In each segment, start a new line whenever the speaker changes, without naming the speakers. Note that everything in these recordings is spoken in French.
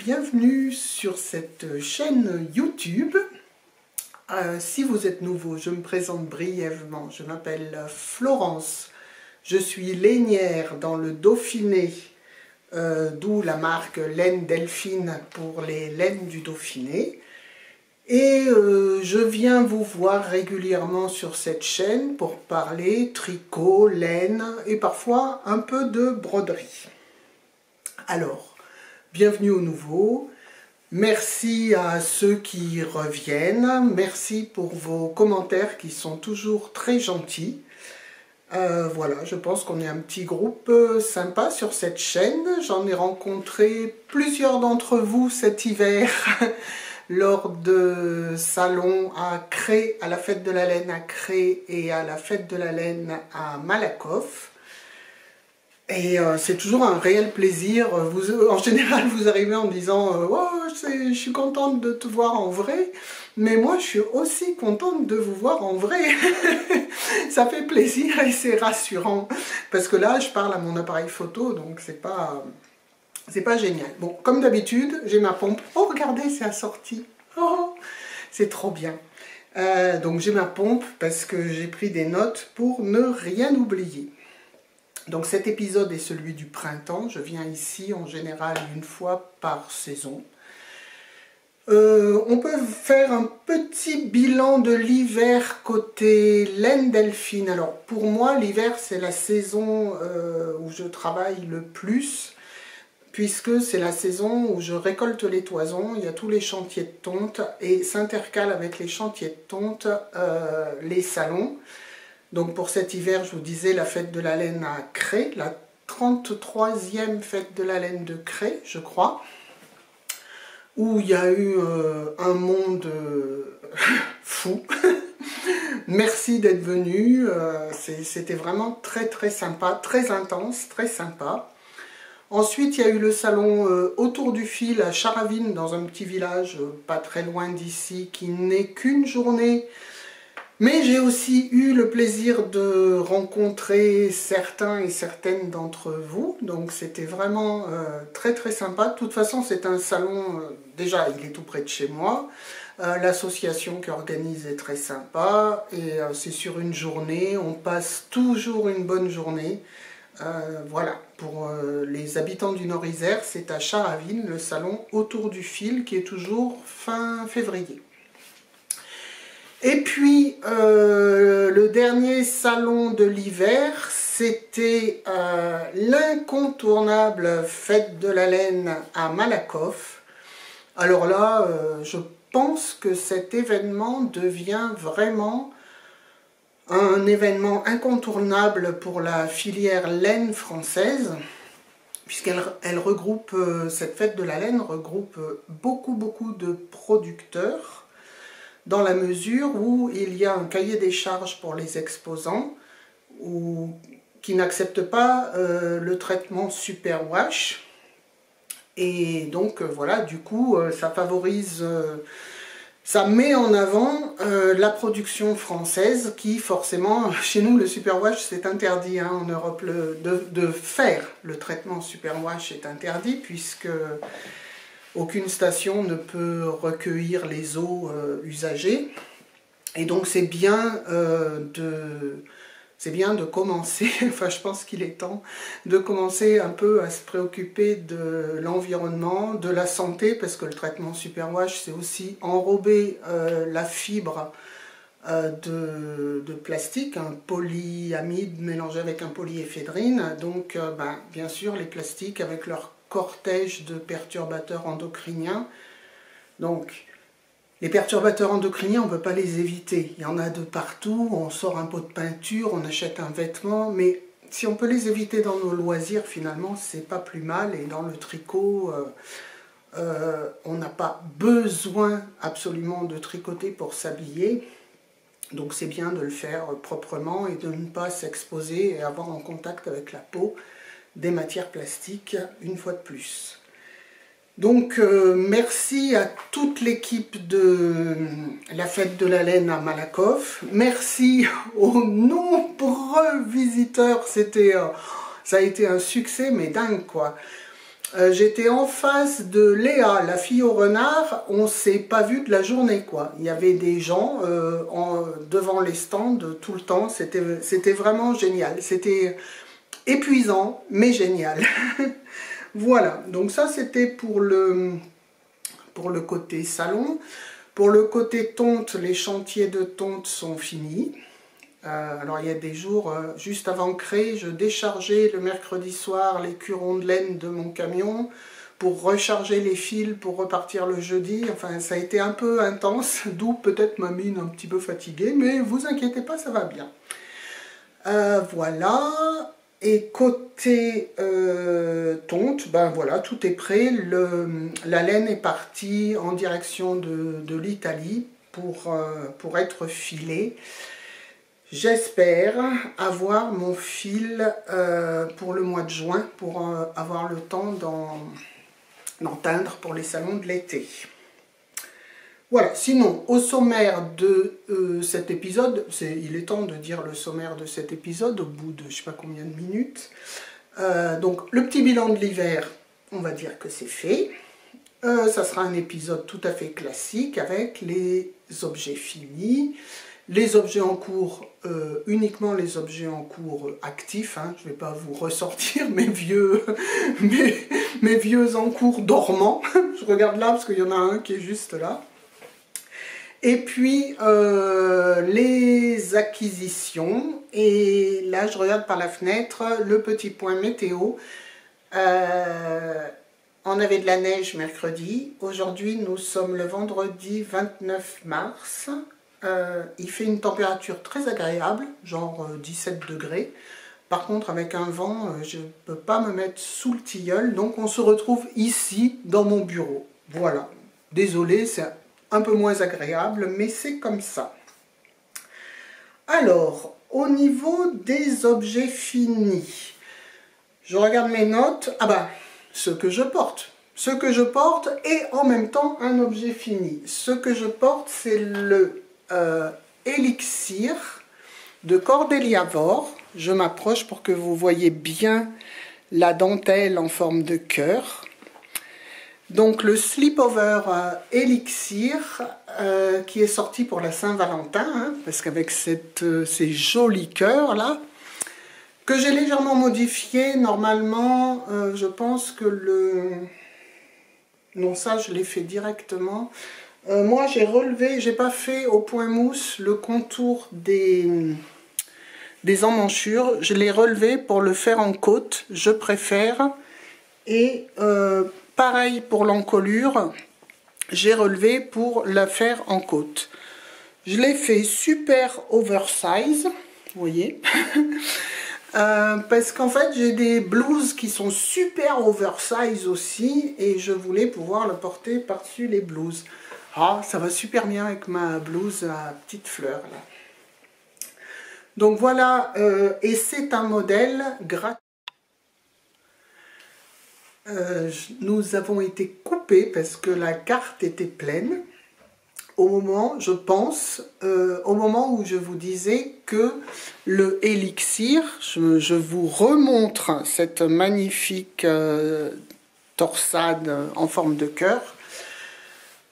bienvenue sur cette chaîne YouTube. Si vous êtes nouveau, je me présente brièvement. Je m'appelle Florence. Je suis lainière dans le Dauphiné, d'où la marque Laine Delphine pour les laines du Dauphiné. Et je viens vous voir régulièrement sur cette chaîne pour parler tricot, laine et parfois un peu de broderie. Alors, bienvenue aux nouveaux. Merci à ceux qui reviennent. Merci pour vos commentaires qui sont toujours très gentils. Voilà, je pense qu'on est un petit groupe sympa sur cette chaîne. J'en ai rencontré plusieurs d'entre vous cet hiver lors de salons à Cré, à la fête de la laine à Cré et à la fête de la laine à Malakoff. Et c'est toujours un réel plaisir. En général, vous arrivez en disant « Oh, je suis contente de te voir en vrai », mais moi, je suis aussi contente de vous voir en vrai. Ça fait plaisir et c'est rassurant. Parce que là, je parle à mon appareil photo, donc c'est pas génial. Bon, comme d'habitude, j'ai ma pompe. Oh, regardez, c'est assorti. Oh, c'est trop bien. Donc j'ai ma pompe parce que j'ai pris des notes pour ne rien oublier. Donc cet épisode est celui du printemps. Je viens ici en général une fois par saison. On peut faire un petit bilan de l'hiver côté laine Delphine. Alors pour moi, l'hiver c'est la saison où je travaille le plus, puisque c'est la saison où je récolte les toisons. Il y a tous les chantiers de tonte et s'intercalent avec les chantiers de tonte les salons. Donc pour cet hiver, je vous disais, la fête de la laine à Cré, la 33e fête de la laine de Cré, je crois, où il y a eu un monde fou. Merci d'être venu, c'était vraiment très très sympa, très intense, très sympa. Ensuite, il y a eu le salon autour du fil à Charavine, dans un petit village pas très loin d'ici, qui n'est qu'une journée. Mais j'ai aussi eu le plaisir de rencontrer certains et certaines d'entre vous, donc c'était vraiment très très sympa. De toute façon, c'est un salon, déjà il est tout près de chez moi, l'association qui organise est très sympa, et c'est sur une journée, on passe toujours une bonne journée. Voilà, pour les habitants du Nord-Isère, c'est à Charavine, le salon autour du fil, qui est toujours fin février. Et puis, le dernier salon de l'hiver, c'était l'incontournable fête de la laine à Malakoff. Alors là, je pense que cet événement devient vraiment un événement incontournable pour la filière laine française, puisqu'elle regroupe, cette fête de la laine regroupe beaucoup de producteurs, dans la mesure où il y a un cahier des charges pour les exposants qui n'acceptent pas le traitement superwash. Et donc voilà, du coup, ça favorise, ça met en avant la production française qui forcément, chez nous le superwash c'est interdit, hein, en Europe, de faire le traitement superwash est interdit puisque aucune station ne peut recueillir les eaux usagées. Et donc c'est bien de commencer, enfin je pense qu'il est temps de commencer un peu à se préoccuper de l'environnement, de la santé, parce que le traitement superwash c'est aussi enrober la fibre de plastique, un polyamide mélangé avec un polyéphédrine. Donc bien sûr les plastiques avec leur cortège de perturbateurs endocriniens. Donc, les perturbateurs endocriniens, on ne peut pas les éviter. Il y en a de partout, on sort un pot de peinture, on achète un vêtement, mais si on peut les éviter dans nos loisirs, finalement, c'est pas plus mal. Et dans le tricot, on n'a pas besoin absolument de tricoter pour s'habiller. Donc c'est bien de le faire proprement et de ne pas s'exposer et avoir en contact avec la peau des matières plastiques une fois de plus. Donc merci à toute l'équipe de la fête de la laine à Malakoff, merci aux nombreux visiteurs, ça a été un succès mais dingue quoi. J'étais en face de Léa, la fille au renard. On ne s'est pas vu de la journée, quoi. Il y avait des gens devant les stands tout le temps. C'était vraiment génial. C'était épuisant, mais génial. Voilà, donc ça c'était pour le côté salon. Pour le côté tonte, les chantiers de tonte sont finis. Alors il y a des jours, juste avant Cré, je déchargeais le mercredi soir les curons de laine de mon camion pour recharger les fils pour repartir le jeudi. Enfin, ça a été un peu intense, d'où peut-être ma mine un petit peu fatiguée, mais vous inquiétez pas, ça va bien. Voilà. Et côté tonte, ben voilà, tout est prêt. La laine est partie en direction de l'Italie pour être filée. J'espère avoir mon fil pour le mois de juin, pour avoir le temps d'en teindre pour les salons de l'été. Voilà, sinon, au sommaire de cet épisode, il est temps de dire le sommaire de cet épisode, au bout de je ne sais pas combien de minutes. Donc, le petit bilan de l'hiver, on va dire que c'est fait. Ça sera un épisode tout à fait classique avec les objets finis, les objets en cours, uniquement les objets en cours actifs. Hein. Je ne vais pas vous ressortir mes vieux en cours dormants. Je regarde là parce qu'il y en a un qui est juste là. Et puis les acquisitions, et là je regarde par la fenêtre le petit point météo. On avait de la neige mercredi, aujourd'hui nous sommes le vendredi 29 mars, il fait une température très agréable, genre 17 degrés. Par contre avec un vent, je ne peux pas me mettre sous le tilleul, donc on se retrouve ici dans mon bureau. Voilà, désolé, c'est un peu moins agréable, mais c'est comme ça. Alors, au niveau des objets finis, je regarde mes notes. Ah bah, ce que je porte. Ce que je porte est en même temps un objet fini. Ce que je porte, c'est le élixir de Cordelia Vore. Je m'approche pour que vous voyez bien la dentelle en forme de cœur. Donc le Sleepover Elixir qui est sorti pour la Saint-Valentin, hein, parce qu'avec ces jolis cœurs là, que j'ai légèrement modifié. Normalement, je pense que le... Non, ça je l'ai fait directement. Moi j'ai relevé, j'ai pas fait au point mousse le contour des emmanchures. Je l'ai relevé pour le faire en côte, je préfère. Et pareil pour l'encolure, j'ai relevé pour la faire en côte. Je l'ai fait super oversize, vous voyez, parce qu'en fait j'ai des blouses qui sont super oversize aussi, et je voulais pouvoir le porter par-dessus les blouses. Ah, ça va super bien avec ma blouse à petites fleurs là. Donc voilà, et c'est un modèle gratuit. Nous avons été coupés parce que la carte était pleine au moment, je pense, au moment où je vous disais que le élixir, je vous remontre cette magnifique torsade en forme de cœur.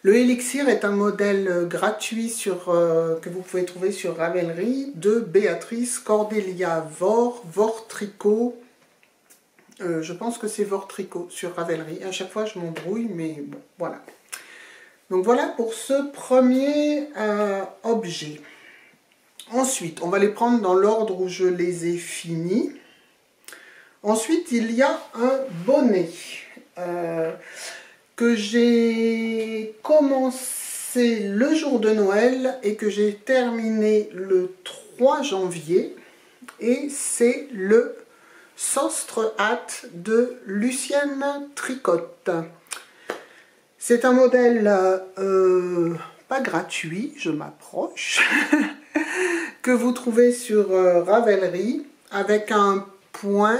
Le élixir est un modèle gratuit que vous pouvez trouver sur Ravelry de Béatrice Cordelia Vore, Vore Tricot. Je pense que c'est Vore Tricot sur Ravelry. À chaque fois, je m'embrouille, mais bon, voilà. Donc voilà pour ce premier objet. Ensuite, on va les prendre dans l'ordre où je les ai finis. Ensuite, il y a un bonnet que j'ai commencé le jour de Noël et que j'ai terminé le 3 janvier. Et c'est le Sostre Hat de Lucienne Tricotte. C'est un modèle pas gratuit, je m'approche, que vous trouvez sur Ravelry avec un point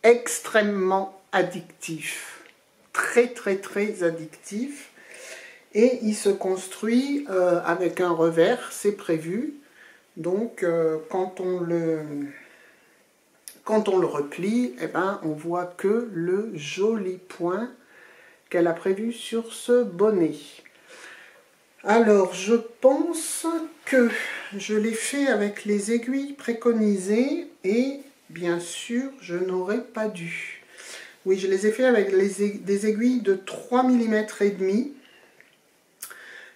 extrêmement addictif, très addictif, et il se construit avec un revers, c'est prévu. Donc quand quand on le replie, eh ben, on voit que le joli point qu'elle a prévu sur ce bonnet. Alors, je pense que je l'ai fait avec les aiguilles préconisées et bien sûr, je n'aurais pas dû. Oui, je les ai fait avec des aiguilles de 3 mm et demi.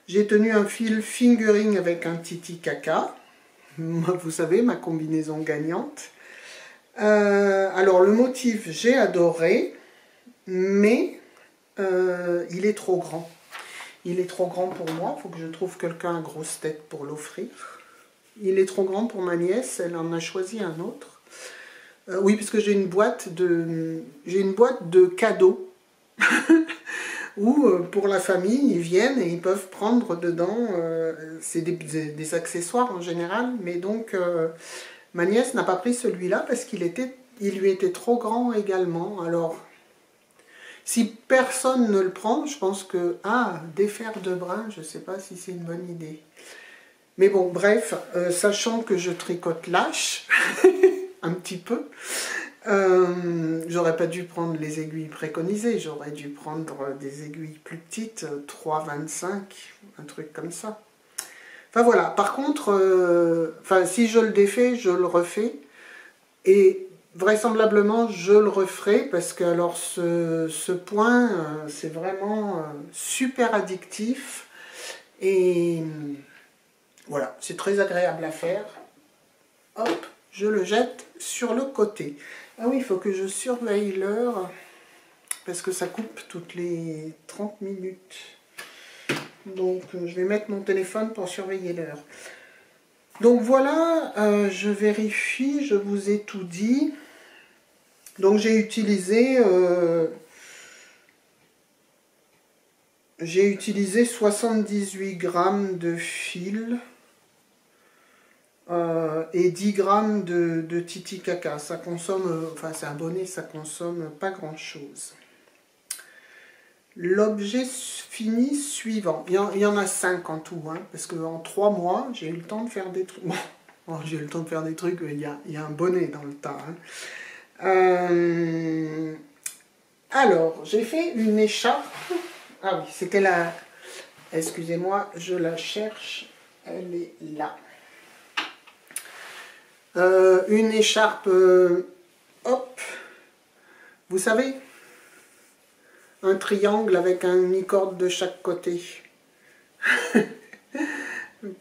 J'ai tenu un fil fingering avec un Titicaca. Vous savez, ma combinaison gagnante. Alors, le motif, j'ai adoré, mais il est trop grand. Il est trop grand pour moi, il faut que je trouve quelqu'un à grosse tête pour l'offrir. Il est trop grand pour ma nièce, elle en a choisi un autre. Oui, puisque j'ai une boîte de cadeaux où pour la famille, ils viennent et ils peuvent prendre dedans, c'est des accessoires en général, mais donc ma nièce n'a pas pris celui-là parce qu'il lui était trop grand également. Alors, si personne ne le prend, je pense que, défaire de brun, je ne sais pas si c'est une bonne idée. Mais bon, bref, sachant que je tricote lâche, un petit peu, j'aurais pas dû prendre les aiguilles préconisées, j'aurais dû prendre des aiguilles plus petites, 3,25, un truc comme ça. Enfin voilà, par contre, si je le défais, je le refais, et vraisemblablement je le referai, parce que alors ce point, c'est vraiment super addictif, et voilà, c'est très agréable à faire. Hop, je le jette sur le côté. Ah oui, il faut que je surveille l'heure, parce que ça coupe toutes les 30 minutes. Donc je vais mettre mon téléphone pour surveiller l'heure. Donc voilà, je vérifie, je vous ai tout dit. Donc j'ai utilisé 78 grammes de fil et 10 grammes de Titicaca. Ça consomme, c'est un bonnet, ça consomme pas grand chose. L'objet fini suivant. Il y en a 5 en tout, hein, parce qu'en 3 mois, j'ai eu le temps de faire des trucs. Bon, j'ai eu le temps de faire des trucs, il y a un bonnet dans le tas. Hein. Alors, j'ai fait une écharpe. Ah oui, c'était la... Excusez-moi, je la cherche. Elle est là. Une écharpe... hop. Vous savez, un triangle avec un mi-corde de chaque côté.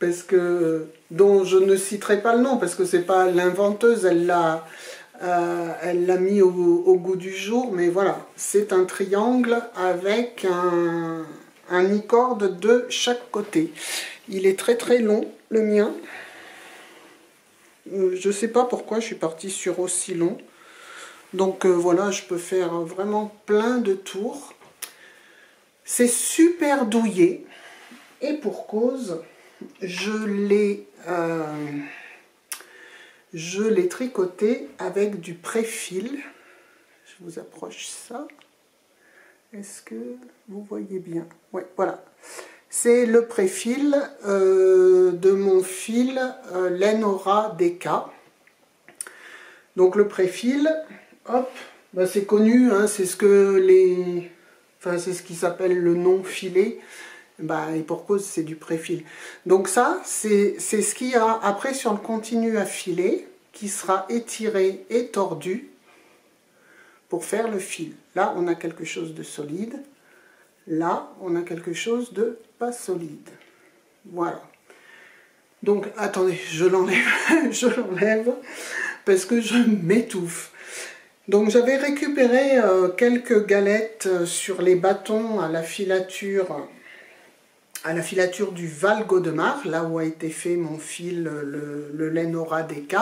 Parce que... dont je ne citerai pas le nom, parce que c'est pas l'inventeuse, elle l'a mis au goût du jour, mais voilà, c'est un triangle avec un mi-corde de chaque côté. Il est très très long, le mien. Je sais pas pourquoi je suis partie sur aussi long. Donc voilà, je peux faire vraiment plein de tours. C'est super douillet. Et pour cause, je l'ai tricoté avec du pré-fil. Je vous approche ça. Est-ce que vous voyez bien? Oui, voilà. C'est le pré-fil de mon fil Lenora DK. Donc le pré-fil, hop, bah c'est connu, hein, c'est ce que c'est ce qui s'appelle le non-filet. Bah, et pour cause, c'est du pré-fil. Donc ça, c'est ce qu'il y a après sur le continu à filer, qui sera étiré et tordu pour faire le fil. Là, on a quelque chose de solide. Là, on a quelque chose de pas solide. Voilà. Donc, attendez, je l'enlève, je l'enlève, parce que je m'étouffe. Donc, j'avais récupéré quelques galettes sur les bâtons à la filature du Val-Gaudemar, là où a été fait mon fil, le Lenora DK.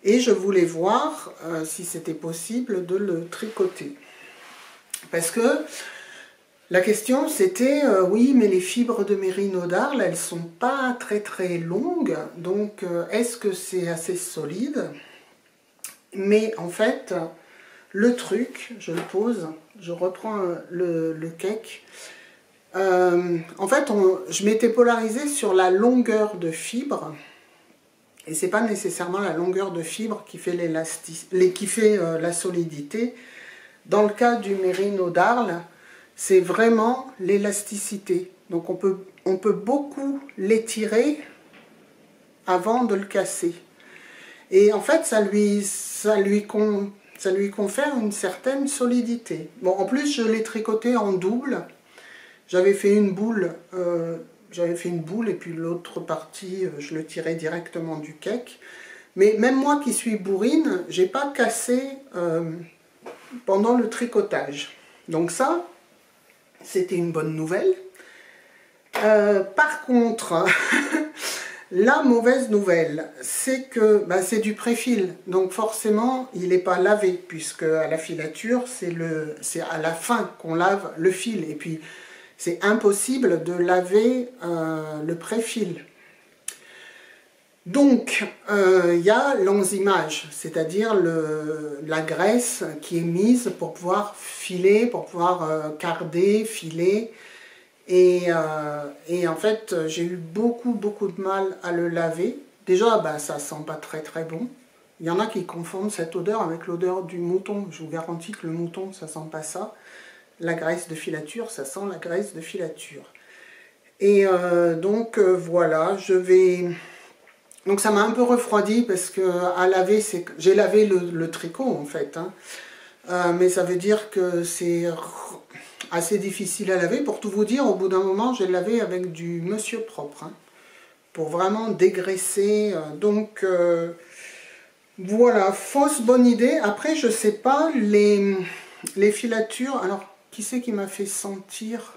Et je voulais voir si c'était possible de le tricoter. Parce que la question c'était, oui, mais les fibres de mérino d'Arles, elles sont pas très très longues, donc est-ce que c'est assez solide? Mais en fait, le truc, je le pose, je reprends le cake. En fait, je m'étais polarisée sur la longueur de fibre. Et c'est pas nécessairement la longueur de fibre qui fait la solidité. Dans le cas du Merino d'Arles, c'est vraiment l'élasticité. Donc on peut beaucoup l'étirer avant de le casser. Et en fait, ça lui confère une certaine solidité. Bon, en plus, je l'ai tricoté en double. J'avais fait une boule et puis l'autre partie, je le tirais directement du cake. Mais même moi qui suis bourrine, j'ai pas cassé pendant le tricotage. Donc ça, c'était une bonne nouvelle. Par contre, la mauvaise nouvelle, c'est que c'est du préfil. Donc forcément, il n'est pas lavé, puisque à la filature, c'est à la fin qu'on lave le fil. Et puis, c'est impossible de laver le préfil. Donc, il y a l'enzymage, c'est-à-dire la graisse qui est mise pour pouvoir filer, pour pouvoir carder, filer. Et en fait, j'ai eu beaucoup de mal à le laver. Déjà, ça sent pas très bon. Il y en a qui confondent cette odeur avec l'odeur du mouton. Je vous garantis que le mouton, ça sent pas ça. La graisse de filature, ça sent la graisse de filature. Et donc, voilà, donc ça m'a un peu refroidi parce que à laver, j'ai lavé le tricot en fait. Hein. Mais ça veut dire que c'est assez difficile à laver. Pour tout vous dire, au bout d'un moment, j'ai lavé avec du Monsieur Propre. Hein, pour vraiment dégraisser. Donc, voilà, fausse bonne idée. Après, je sais pas, les filatures... Alors, qui c'est qui m'a fait sentir...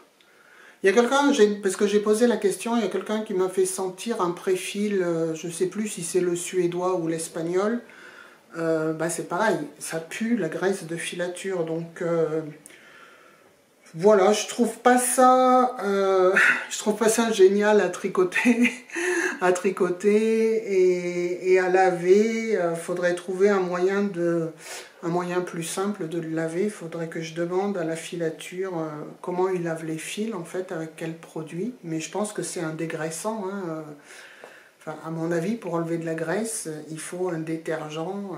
Il y a quelqu'un, parce que j'ai posé la question, il y a quelqu'un qui m'a fait sentir un préfil, je ne sais plus si c'est le suédois ou l'espagnol. C'est pareil, ça pue la graisse de filature. Donc voilà, je trouve pas ça génial à tricoter, et à laver. Faudrait trouver un moyen plus simple de le laver. Il faudrait que je demande à la filature comment il lave les fils, en fait, avec quel produit. Mais je pense que c'est un dégraissant. Hein. Enfin, à mon avis, pour enlever de la graisse, il faut un détergent,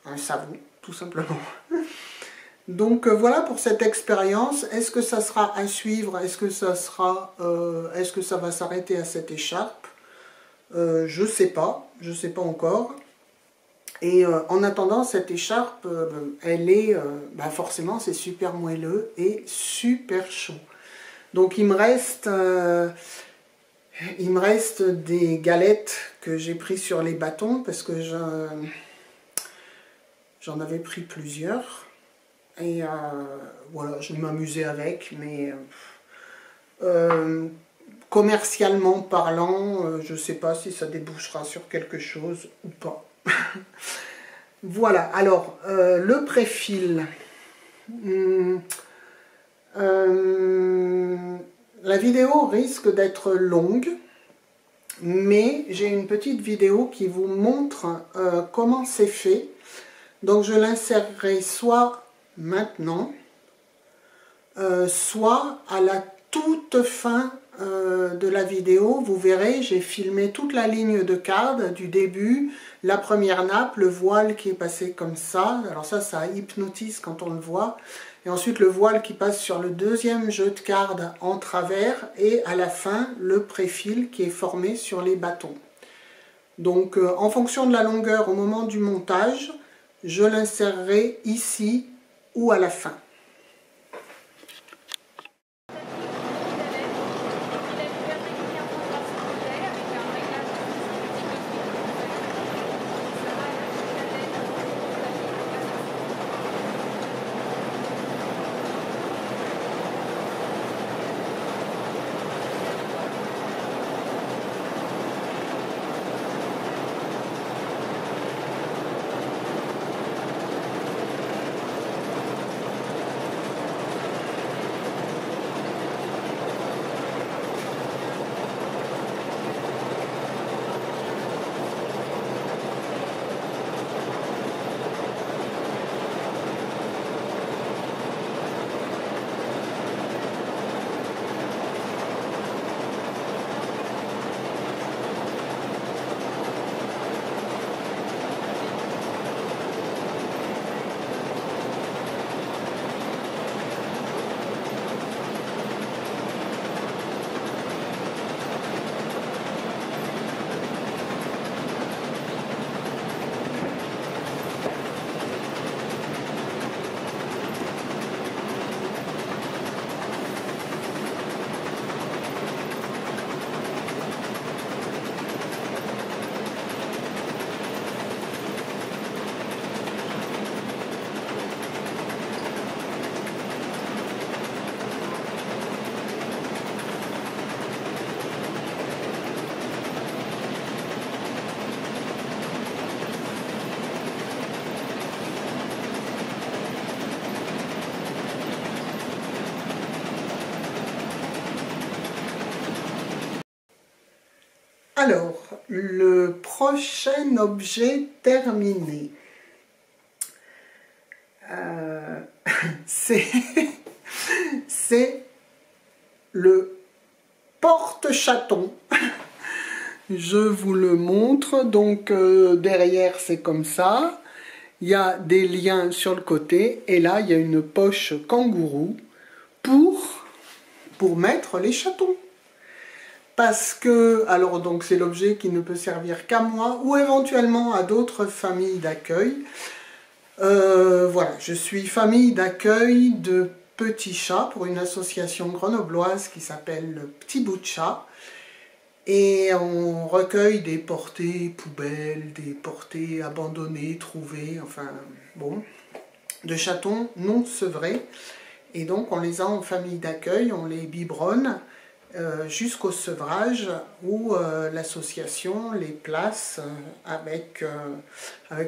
un savon, tout simplement. Donc voilà pour cette expérience. Est-ce que ça sera à suivre? Est-ce que ça va s'arrêter à cette écharpe? Je sais pas encore. Et en attendant, cette écharpe, elle est, forcément, c'est super moelleux et super chaud. Donc il me reste des galettes que j'ai prises sur les bâtons parce que j'en avais pris plusieurs. Et voilà, je m'amusais avec, mais commercialement parlant, je ne sais pas si ça débouchera sur quelque chose ou pas. Voilà, alors, le préfil. La vidéo risque d'être longue, mais j'ai une petite vidéo qui vous montre comment c'est fait. Donc je l'insérerai soit maintenant, soit à la toute fin de la vidéo. Vous verrez, j'ai filmé toute la ligne de card du début, la première nappe, le voile qui est passé comme ça. Alors ça hypnotise quand on le voit. Et ensuite le voile qui passe sur le deuxième jeu de cartes en travers, et à la fin le préfil qui est formé sur les bâtons. Donc en fonction de la longueur au moment du montage, je l'insérerai ici ou à la fin. Alors, le prochain objet terminé, c'est le porte-chaton. Je vous le montre, donc derrière c'est comme ça, il y a des liens sur le côté et là il y a une poche kangourou pour mettre les chatons. Parce que, alors donc c'est l'objet qui ne peut servir qu'à moi ou éventuellement à d'autres familles d'accueil. Voilà, je suis famille d'accueil de petits chats pour une association grenobloise qui s'appelle Petit Bout de Chat. Et on recueille des portées poubelles, des portées abandonnées, trouvées, enfin bon, de chatons non sevrés. Et donc on les a en famille d'accueil, on les biberonne jusqu'au sevrage où l'association les place avec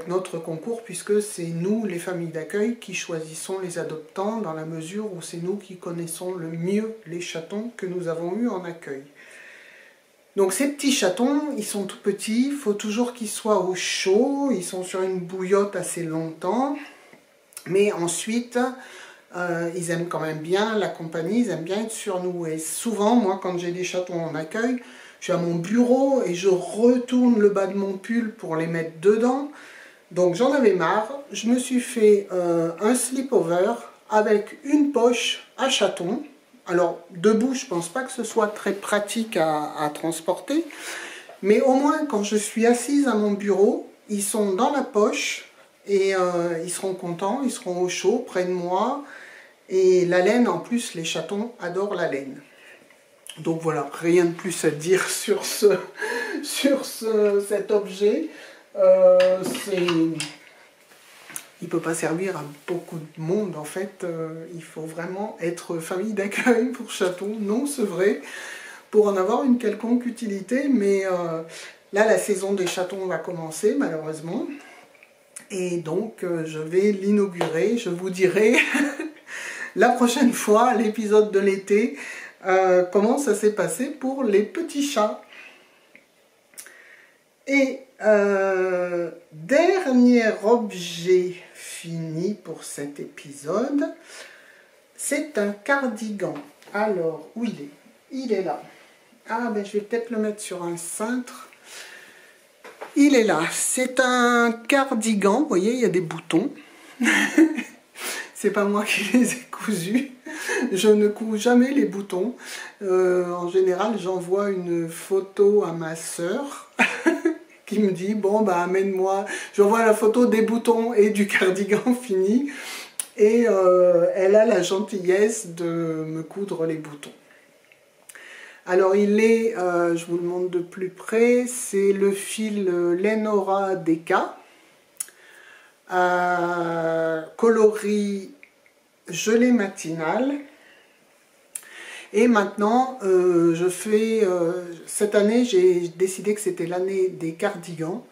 notre concours, puisque c'est nous, les familles d'accueil, qui choisissons les adoptants dans la mesure où c'est nous qui connaissons le mieux les chatons que nous avons eus en accueil. Donc ces petits chatons, ils sont tout petits, il faut toujours qu'ils soient au chaud, ils sont sur une bouillotte assez longtemps, mais ensuite ils aiment quand même bien la compagnie, ils aiment bien être sur nous. Et souvent, moi quand j'ai des chatons en accueil, je suis à mon bureau et je retourne le bas de mon pull pour les mettre dedans. Donc j'en avais marre, je me suis fait un slip-over avec une poche à chaton. Alors, debout, je ne pense pas que ce soit très pratique à transporter, mais au moins, quand je suis assise à mon bureau, ils sont dans la poche et ils seront contents, ils seront au chaud, près de moi. Et la laine, en plus, les chatons adorent la laine. Donc voilà, rien de plus à dire sur cet objet. Il ne peut pas servir à beaucoup de monde, en fait. Il faut vraiment être famille d'accueil pour chatons, non, c'est vrai, pour en avoir une quelconque utilité. Mais là, la saison des chatons va commencer, malheureusement. Et donc, je vais l'inaugurer. Je vous dirai la prochaine fois, l'épisode de l'été, comment ça s'est passé pour les petits chats. Et dernier objet fini pour cet épisode, c'est un cardigan. Alors, où il est? Il est là. Ah, ben je vais peut-être le mettre sur un cintre. Il est là. C'est un cardigan. Vous voyez, il y a des boutons. C'est pas moi qui les ai cousus. Je ne couds jamais les boutons. En général, j'envoie une photo à ma sœur qui me dit, bon, bah amène-moi. J'envoie la photo des boutons et du cardigan fini. Et elle a la gentillesse de me coudre les boutons. Alors il est, je vous le montre de plus près, c'est le fil Lenora DK, coloris gelée matinale. Et maintenant, cette année, j'ai décidé que c'était l'année des cardigans,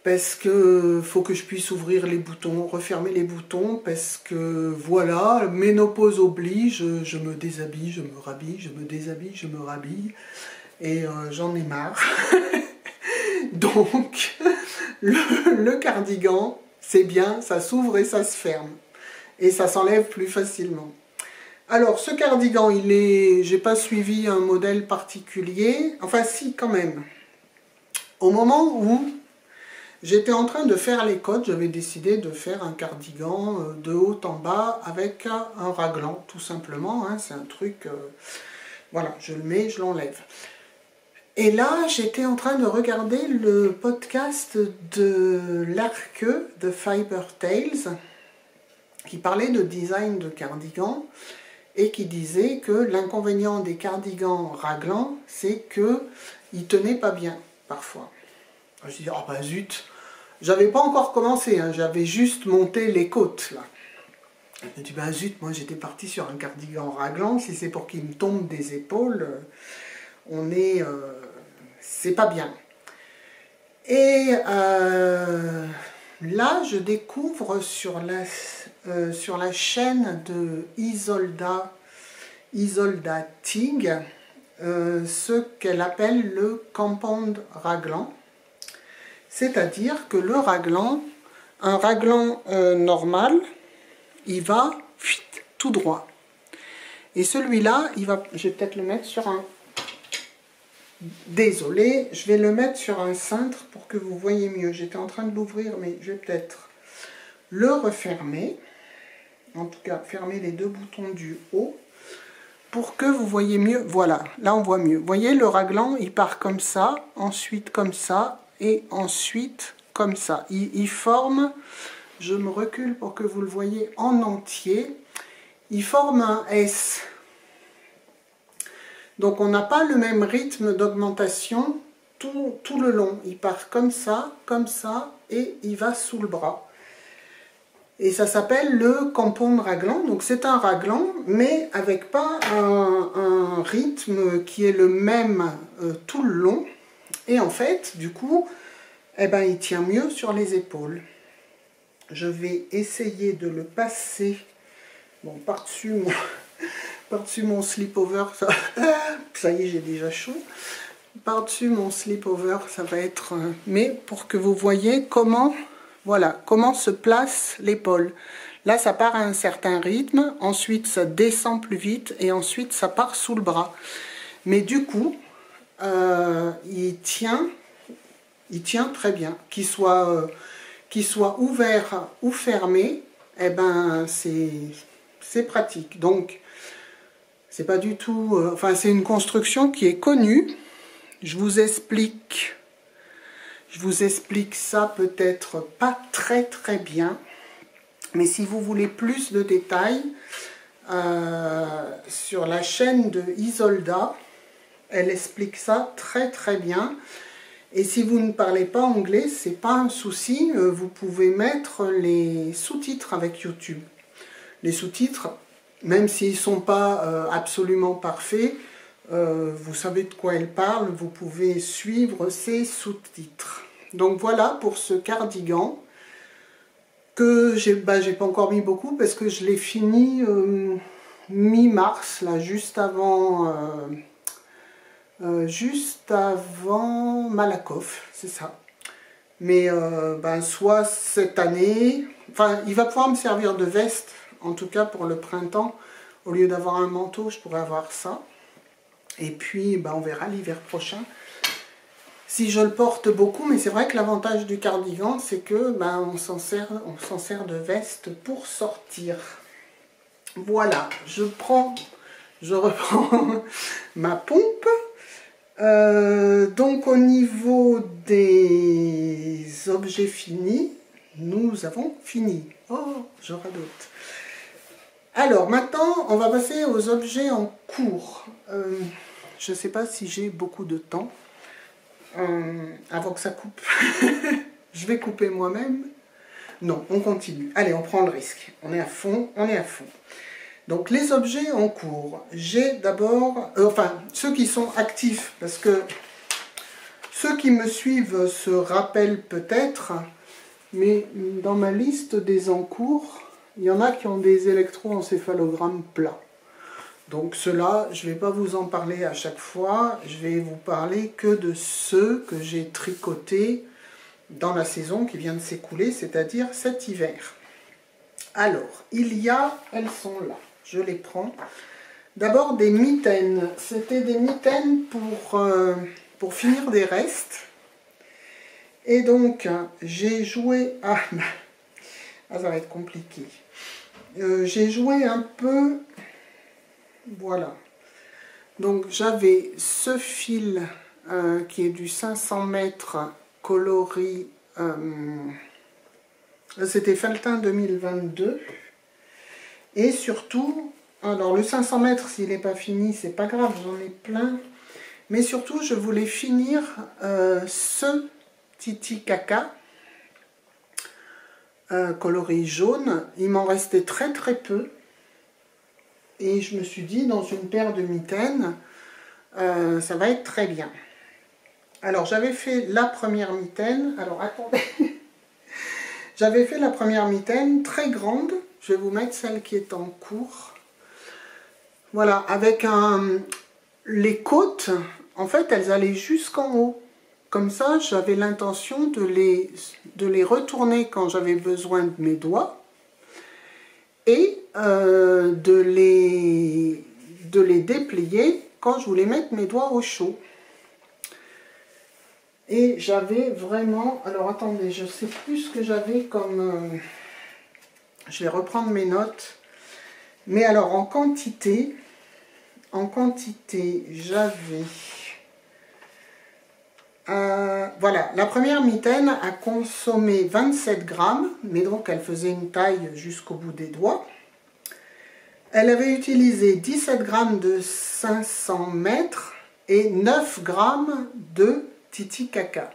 parce que faut que je puisse ouvrir les boutons, refermer les boutons, parce que voilà, ménopause oblige, je me déshabille, je me rhabille, je me déshabille, je me rhabille, et j'en ai marre. Donc, le cardigan, c'est bien, ça s'ouvre et ça se ferme, et ça s'enlève plus facilement. Alors, ce cardigan, j'ai pas suivi un modèle particulier, enfin si, quand même. Au moment où j'étais en train de faire les côtes, j'avais décidé de faire un cardigan de haut en bas avec un raglan, tout simplement. Hein, c'est un truc, voilà, je le mets, je l'enlève. Et là, j'étais en train de regarder le podcast de Larqueux, de Fiber Tales, qui parlait de design de cardigan, et qui disait que l'inconvénient des cardigans raglans, c'est qu'ils tenaient pas bien, parfois. Je dis, oh bah zut, j'avais pas encore commencé, hein, j'avais juste monté les côtes, là. Je me dis, bah zut, moi j'étais parti sur un cardigan raglan, si c'est pour qu'il me tombe des épaules, c'est pas bien. Et là, je découvre sur la chaîne de Isolda Tig, ce qu'elle appelle le compound raglan. C'est-à-dire que le raglan, un raglan normal, il va tout droit. Et celui-là, je vais peut-être le mettre sur un... Désolé, je vais le mettre sur un cintre pour que vous voyez mieux. J'étais en train de l'ouvrir, mais je vais peut-être le refermer. En tout cas, fermer les deux boutons du haut pour que vous voyez mieux. Voilà, là on voit mieux. Vous voyez, le raglan, il part comme ça, ensuite comme ça, et ensuite comme ça. Il forme, je me recule pour que vous le voyez en entier, il forme un S. Donc on n'a pas le même rythme d'augmentation tout le long. Il part comme ça, et il va sous le bras. Et ça s'appelle le compound raglan. Donc c'est un raglan, mais avec pas un rythme qui est le même tout le long. Et en fait, du coup, eh ben, il tient mieux sur les épaules. Je vais essayer de le passer par-dessus mon slip-over. Ça y est, j'ai déjà chaud. Par-dessus mon slip-over, ça va être... mais pour que vous voyez comment, voilà, comment se place l'épaule. Là, ça part à un certain rythme, ensuite ça descend plus vite, et ensuite ça part sous le bras. Mais du coup, il tient très bien. Qu'il soit ouvert ou fermé, eh ben, c'est pratique. Donc, c'est pas du tout... enfin, c'est une construction qui est connue. Je vous explique ça peut-être pas très bien, mais si vous voulez plus de détails, sur la chaîne de Isolda, elle explique ça très bien. Et si vous ne parlez pas anglais, c'est pas un souci, vous pouvez mettre les sous-titres avec YouTube. Les sous-titres, même s'ils ne sont pas absolument parfaits, vous savez de quoi elle parle, vous pouvez suivre ces sous-titres. Donc voilà pour ce cardigan que j'ai pas encore mis beaucoup parce que je l'ai fini mi-mars, là, juste avant Malakoff, c'est ça. Mais soit cette année, enfin il va pouvoir me servir de veste, en tout cas pour le printemps. Au lieu d'avoir un manteau, je pourrais avoir ça. Et puis, on verra l'hiver prochain. Si je le porte beaucoup, mais c'est vrai que l'avantage du cardigan, c'est que on s'en sert de veste pour sortir. Voilà, je reprends ma pompe. Donc au niveau des objets finis, nous avons fini. Oh, je radote. Alors maintenant, on va passer aux objets en cours. Je ne sais pas si j'ai beaucoup de temps avant que ça coupe. Je vais couper moi-même. Non, on continue. Allez, on prend le risque. On est à fond, Donc les objets en cours. J'ai d'abord, ceux qui sont actifs, parce que ceux qui me suivent se rappellent peut-être, mais dans ma liste des en cours, il y en a qui ont des électroencéphalogrammes plats. Donc ceux-là, je ne vais pas vous en parler à chaque fois, je vais vous parler que de ceux que j'ai tricotés dans la saison qui vient de s'écouler, c'est-à-dire cet hiver. Alors, elles sont là, je les prends. D'abord des mitaines, c'était des mitaines pour finir des restes. Et donc, j'ai joué... ça va être compliqué. J'ai joué un peu... Voilà. Donc, j'avais ce fil qui est du 500 mètres coloris... c'était Feltin 2022. Et surtout... Alors, le 500 mètres, s'il n'est pas fini, c'est pas grave, j'en ai plein. Mais surtout, je voulais finir ce Titicaca coloris jaune. Il m'en restait très peu. Et je me suis dit, dans une paire de mitaines, ça va être très bien. Alors, j'avais fait la première mitaine. Alors, attendez. J'avais fait la première mitaine très grande. Je vais vous mettre celle qui est en cours. Voilà, avec un les côtes, en fait, elles allaient jusqu'en haut. Comme ça, j'avais l'intention de les retourner quand j'avais besoin de mes doigts et de les déplier quand je voulais mettre mes doigts au chaud. Et j'avais vraiment... Alors attendez, je ne sais plus ce que j'avais comme... je vais reprendre mes notes. Mais alors en quantité j'avais... voilà, la première mitaine a consommé 27 grammes, mais donc elle faisait une taille jusqu'au bout des doigts. Elle avait utilisé 17 grammes de 500 mètres et 9 grammes de Titicaca.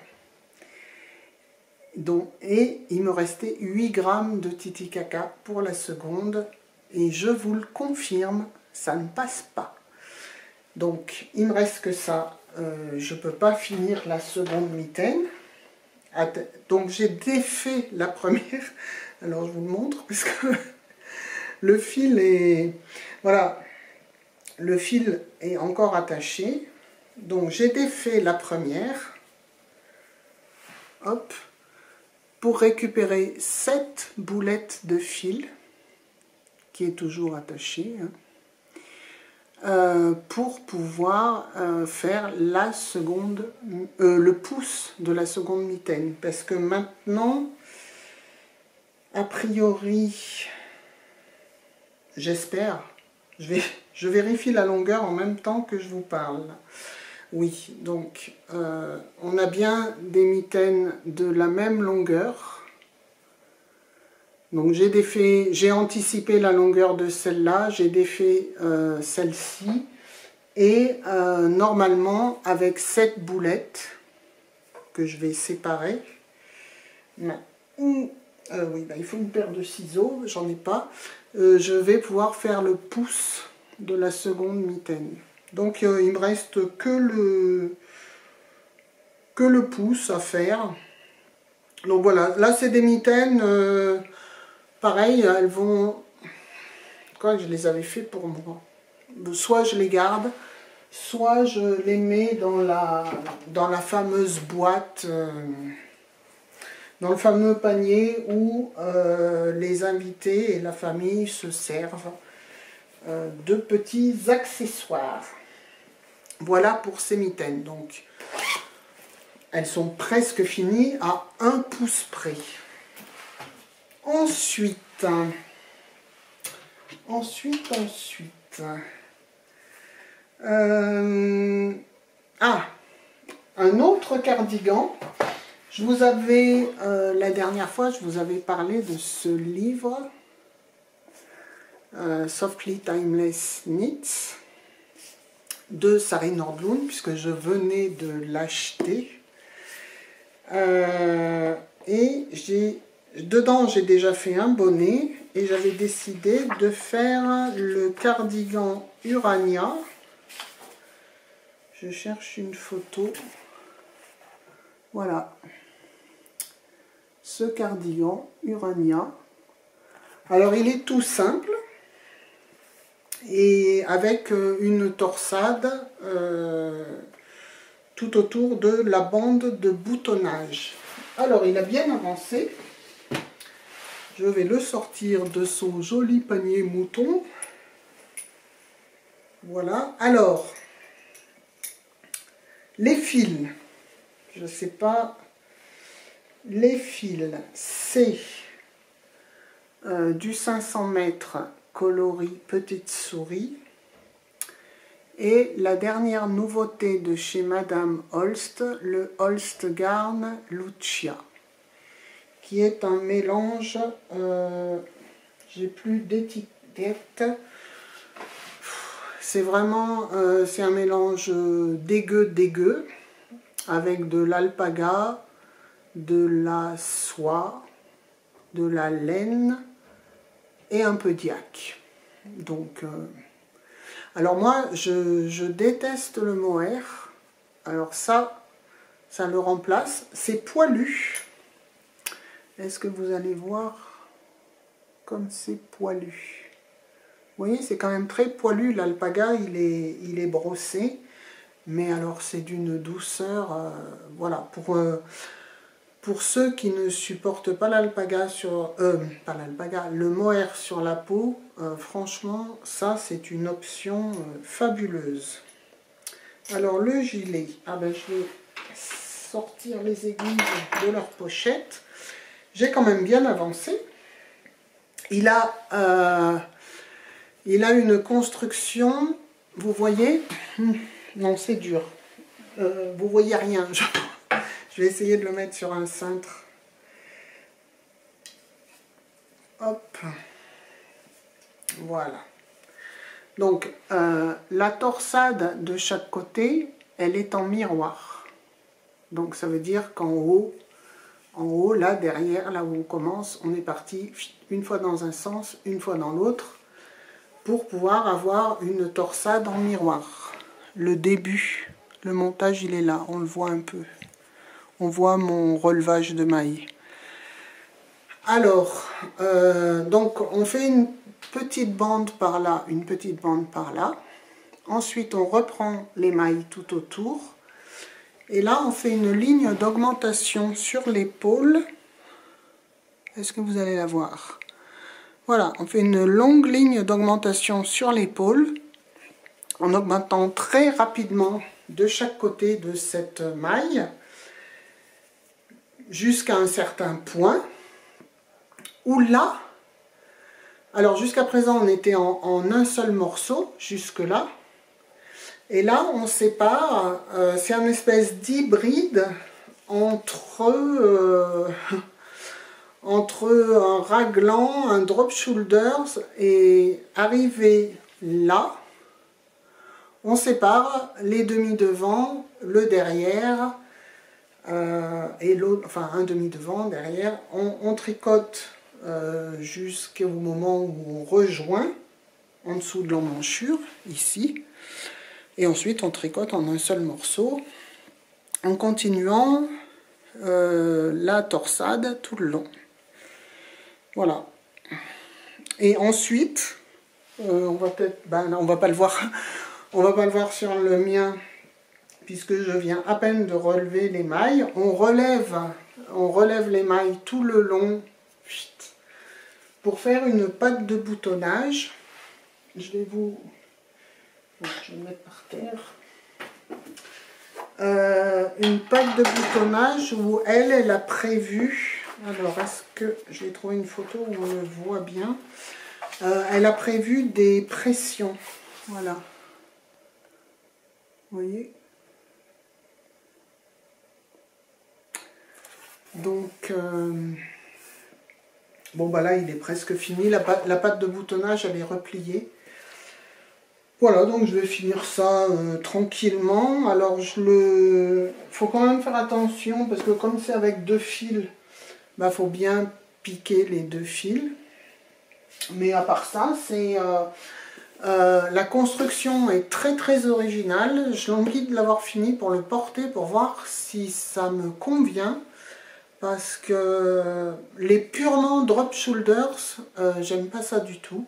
Donc, et il me restait 8 grammes de Titicaca pour la seconde, et je vous le confirme, ça ne passe pas. Donc il me reste que ça. Je ne peux pas finir la seconde mitaine. Donc j'ai défait la première. Alors je vous le montre parce que le fil est... Voilà, le fil est encore attaché. Donc j'ai défait la première. Hop. Pour récupérer 7 boulettes de fil qui est toujours attachée. Hein. Pour pouvoir faire la seconde, le pouce de la seconde mitaine. Parce que maintenant, a priori, j'espère, je vérifie la longueur en même temps que je vous parle. Oui, donc on a bien des mitaines de la même longueur. Donc j'ai anticipé la longueur de celle-là, j'ai défait celle-ci, et normalement avec 7 boulettes que je vais séparer, oui, bah, il faut une paire de ciseaux, j'en ai pas, je vais pouvoir faire le pouce de la seconde mitaine. Donc il me reste que le pouce à faire. Donc voilà, là c'est des mitaines... pareil, elles vont... Quoi, je les avais fait pour moi. Soit je les garde, soit je les mets dans la fameuse boîte, dans le fameux panier où les invités et la famille se servent de petits accessoires. Voilà pour ces mitaines. Donc, elles sont presque finies à 1 pouce près. Ensuite, un autre cardigan. Je vous avais, la dernière fois, je vous avais parlé de ce livre, Softly Timeless Knits, de Sari Nordlund, puisque je venais de l'acheter. Et dedans, j'ai déjà fait un bonnet, et j'avais décidé de faire le cardigan Urania. Je cherche une photo. Voilà. Ce cardigan Urania. Alors, il est tout simple, et avec une torsade tout autour de la bande de boutonnage. Alors, il a bien avancé. Je vais le sortir de son joli panier mouton. Voilà. Alors, les fils, je ne sais pas, les fils, c'est du 500 mètres coloris petite souris. Et la dernière nouveauté de chez Madame Holst, le Holst Garn Lucia, qui est un mélange, j'ai plus d'étiquette, c'est vraiment, c'est un mélange dégueu, avec de l'alpaga, de la soie, de la laine et un peu d'yak. Donc, alors moi, je déteste le mohair. Alors ça le remplace. C'est poilu. Est-ce que vous allez voir comme c'est poilu? Vous voyez, c'est quand même très poilu. L'alpaga, il est brossé. mais alors c'est d'une douceur, voilà, pour ceux qui ne supportent pas l'alpaga pas l'alpaga, le mohair sur la peau, franchement, ça c'est une option fabuleuse. Alors le gilet, ah ben je vais sortir les aiguilles de leur pochette. J'ai quand même bien avancé. Il a une construction, vous voyez, non c'est dur, vous voyez rien. Je vais essayer de le mettre sur un cintre. Hop, voilà. Donc la torsade de chaque côté, elle est en miroir. Donc ça veut dire qu'en haut, là, derrière, là où on commence, on est parti une fois dans un sens, une fois dans l'autre, pour pouvoir avoir une torsade en miroir. Le début, le montage, il est là, on le voit un peu. On voit mon relevage de mailles. Alors, donc on fait une petite bande par là, une petite bande par là. Ensuite, on reprend les mailles tout autour. Et là, on fait une ligne d'augmentation sur l'épaule. Est-ce que vous allez la voir? Voilà, on fait une longue ligne d'augmentation sur l'épaule en augmentant très rapidement de chaque côté de cette maille jusqu'à un certain point où là, alors jusqu'à présent on était en un seul morceau, jusque là, et là on sépare, c'est un espèce d'hybride entre un raglan, un drop shoulders, et arrivé là, on sépare les demi-devants, le derrière, et l'autre, enfin un demi-devant derrière, on tricote jusqu'au moment où on rejoint en dessous de l'emmanchure, ici, et ensuite on tricote en un seul morceau, en continuant la torsade tout le long. Voilà. Et ensuite, on va peut-être, on va pas le voir, on va pas le voir sur le mien, puisque je viens à peine de relever les mailles. On relève les mailles tout le long pour faire une patte de boutonnage. Je vais vous... Je vais le mettre par terre. Une patte de boutonnage où elle a prévu... Alors, est-ce que je vais trouver une photo où on le voit bien? Elle a prévu des pressions. Voilà. Vous voyez? Donc, bon, bah là, il est presque fini. La patte de boutonnage, elle est repliée. Voilà, donc je vais finir ça tranquillement. Alors, faut quand même faire attention, parce que comme c'est avec deux fils, bah, faut bien piquer les deux fils. Mais à part ça, la construction est très très originale. Je l'envie de l'avoir fini pour le porter, pour voir si ça me convient. Parce que les purement drop shoulders, j'aime pas ça du tout.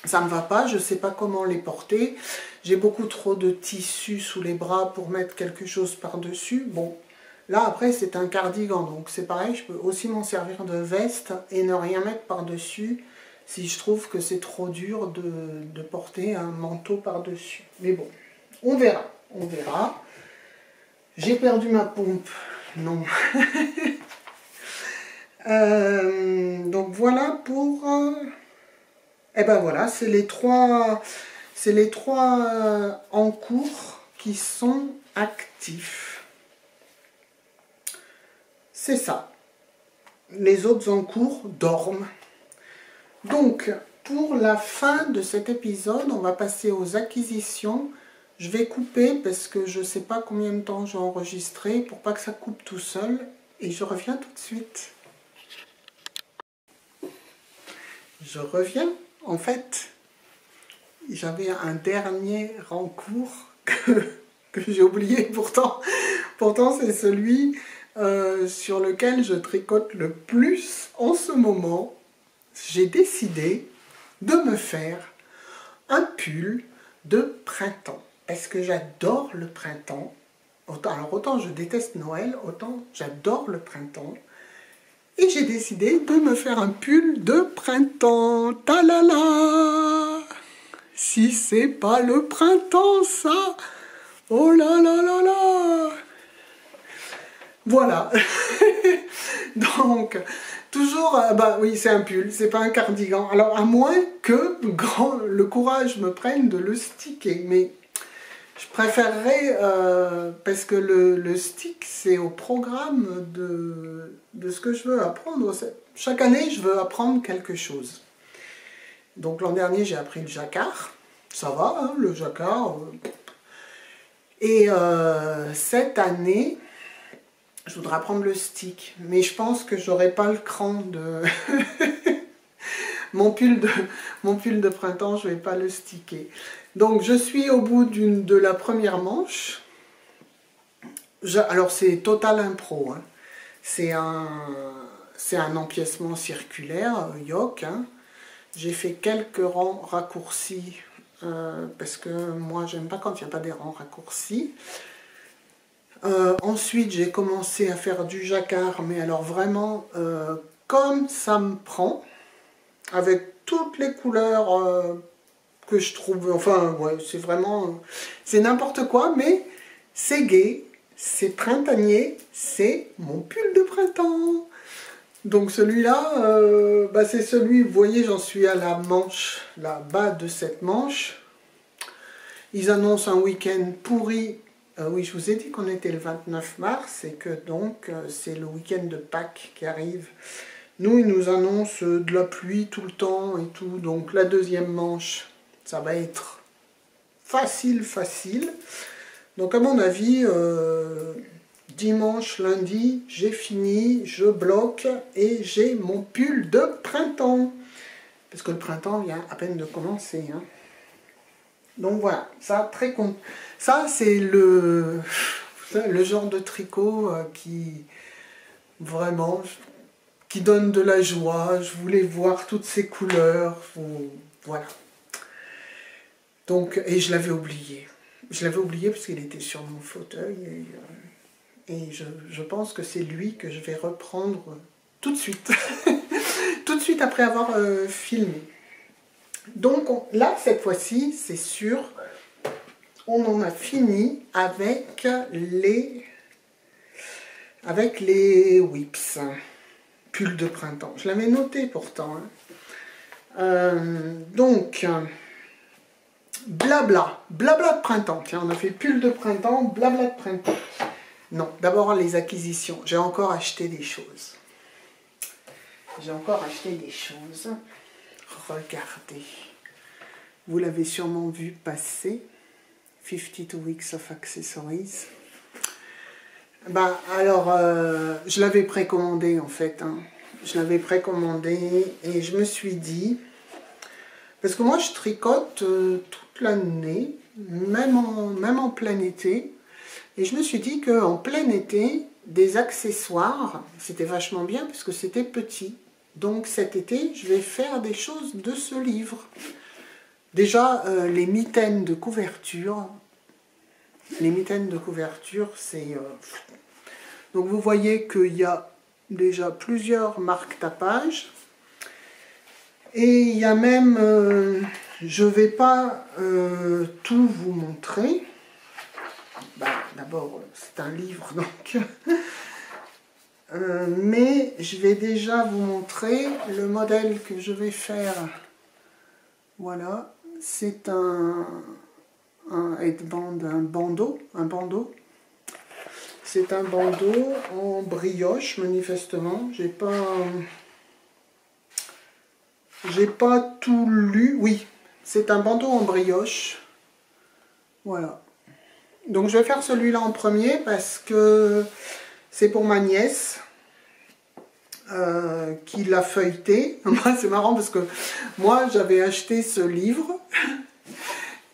Ça me va pas, je sais pas comment les porter. J'ai beaucoup trop de tissu sous les bras pour mettre quelque chose par-dessus. Bon, là après c'est un cardigan, donc c'est pareil, je peux aussi m'en servir de veste et ne rien mettre par-dessus si je trouve que c'est trop dur de porter un manteau par-dessus. Mais bon, on verra, on verra. J'ai perdu ma pompe. Non. Donc voilà pour... Et ben voilà, c'est les trois en cours qui sont actifs. C'est ça. Les autres en cours dorment. Donc, pour la fin de cet épisode, on va passer aux acquisitions. Je vais couper parce que je ne sais pas combien de temps j'ai enregistré pour pas que ça coupe tout seul. Et je reviens tout de suite. Je reviens. En fait, j'avais un dernier en cours que j'ai oublié. Pourtant c'est celui sur lequel je tricote le plus en ce moment. J'ai décidé de me faire un pull de printemps. parce que j'adore le printemps. Alors autant je déteste Noël, autant j'adore le printemps. Et j'ai décidé de me faire un pull de printemps. Ta-la-la! Si c'est pas le printemps, ça! Oh là là là là! Voilà. Donc, toujours, bah oui, c'est un pull, c'est pas un cardigan. Alors, à moins que le courage me prenne de le sticker. Mais je préférerais, parce que le stick, c'est au programme de ce que je veux apprendre. Chaque année, je veux apprendre quelque chose. Donc, l'an dernier, j'ai appris le jacquard. Ça va, hein, le jacquard. Et cette année, je voudrais apprendre le stick. Mais je pense que j'aurai pas le cran de... mon pull de printemps, je vais pas le sticker. Donc je suis au bout de la première manche. Alors c'est total impro. Hein. C'est un empiècement circulaire, yoke. Hein. J'ai fait quelques rangs raccourcis parce que moi j'aime pas quand il n'y a pas des rangs raccourcis. Ensuite j'ai commencé à faire du jacquard, mais alors vraiment comme ça me prend, avec toutes les couleurs que je trouve, enfin ouais, c'est vraiment, c'est n'importe quoi, mais c'est gai, c'est printanier, c'est mon pull de printemps. Donc celui-là, bah c'est celui, vous voyez, j'en suis à la manche, la bas de cette manche. Ils annoncent un week-end pourri. Oui, je vous ai dit qu'on était le 29 mars et que donc c'est le week-end de Pâques qui arrive. Nous, ils nous annoncent de la pluie tout le temps et tout. Donc la deuxième manche, ça va être facile, facile. Donc à mon avis, dimanche, lundi, j'ai fini, je bloque et j'ai mon pull de printemps. Parce que le printemps vient à peine de commencer. Hein. Donc voilà, ça très content. Ça c'est le genre de tricot qui vraiment qui donne de la joie. Je voulais voir toutes ces couleurs. Voilà. Donc, et je l'avais oublié. Je l'avais oublié parce qu'il était sur mon fauteuil. Et je pense que c'est lui que je vais reprendre tout de suite. Tout de suite après avoir filmé. Donc là, cette fois-ci, c'est sûr, on en a fini avec les whips, pull de printemps. Je l'avais noté pourtant. Hein. Donc, blabla de printemps. Tiens, on a fait pull de printemps, blabla de printemps. Non, d'abord les acquisitions. J'ai encore acheté des choses. Regardez. Vous l'avez sûrement vu passer. 52 Weeks of Accessories. Ben, alors, je l'avais précommandé en fait. Hein. Je l'avais précommandé et je me suis dit... Parce que moi, je tricote toute l'année, même en plein été. Et je me suis dit qu'en plein été, des accessoires, c'était vachement bien parce que c'était petit. Donc cet été, je vais faire des choses de ce livre. Déjà, les mitaines de couverture. Les mitaines de couverture, c'est... Donc vous voyez qu'il y a déjà plusieurs marque-tapages. Et il y a même... je ne vais pas tout vous montrer. Bah, d'abord, c'est un livre, donc... mais je vais déjà vous montrer le modèle que je vais faire. Voilà, c'est un headband, un bandeau. C'est un bandeau en brioche, manifestement. J'ai pas tout lu. Oui, c'est un bandeau en brioche. Voilà. Donc je vais faire celui-là en premier parce que c'est pour ma nièce qui l'a feuilleté. C'est marrant parce que moi j'avais acheté ce livre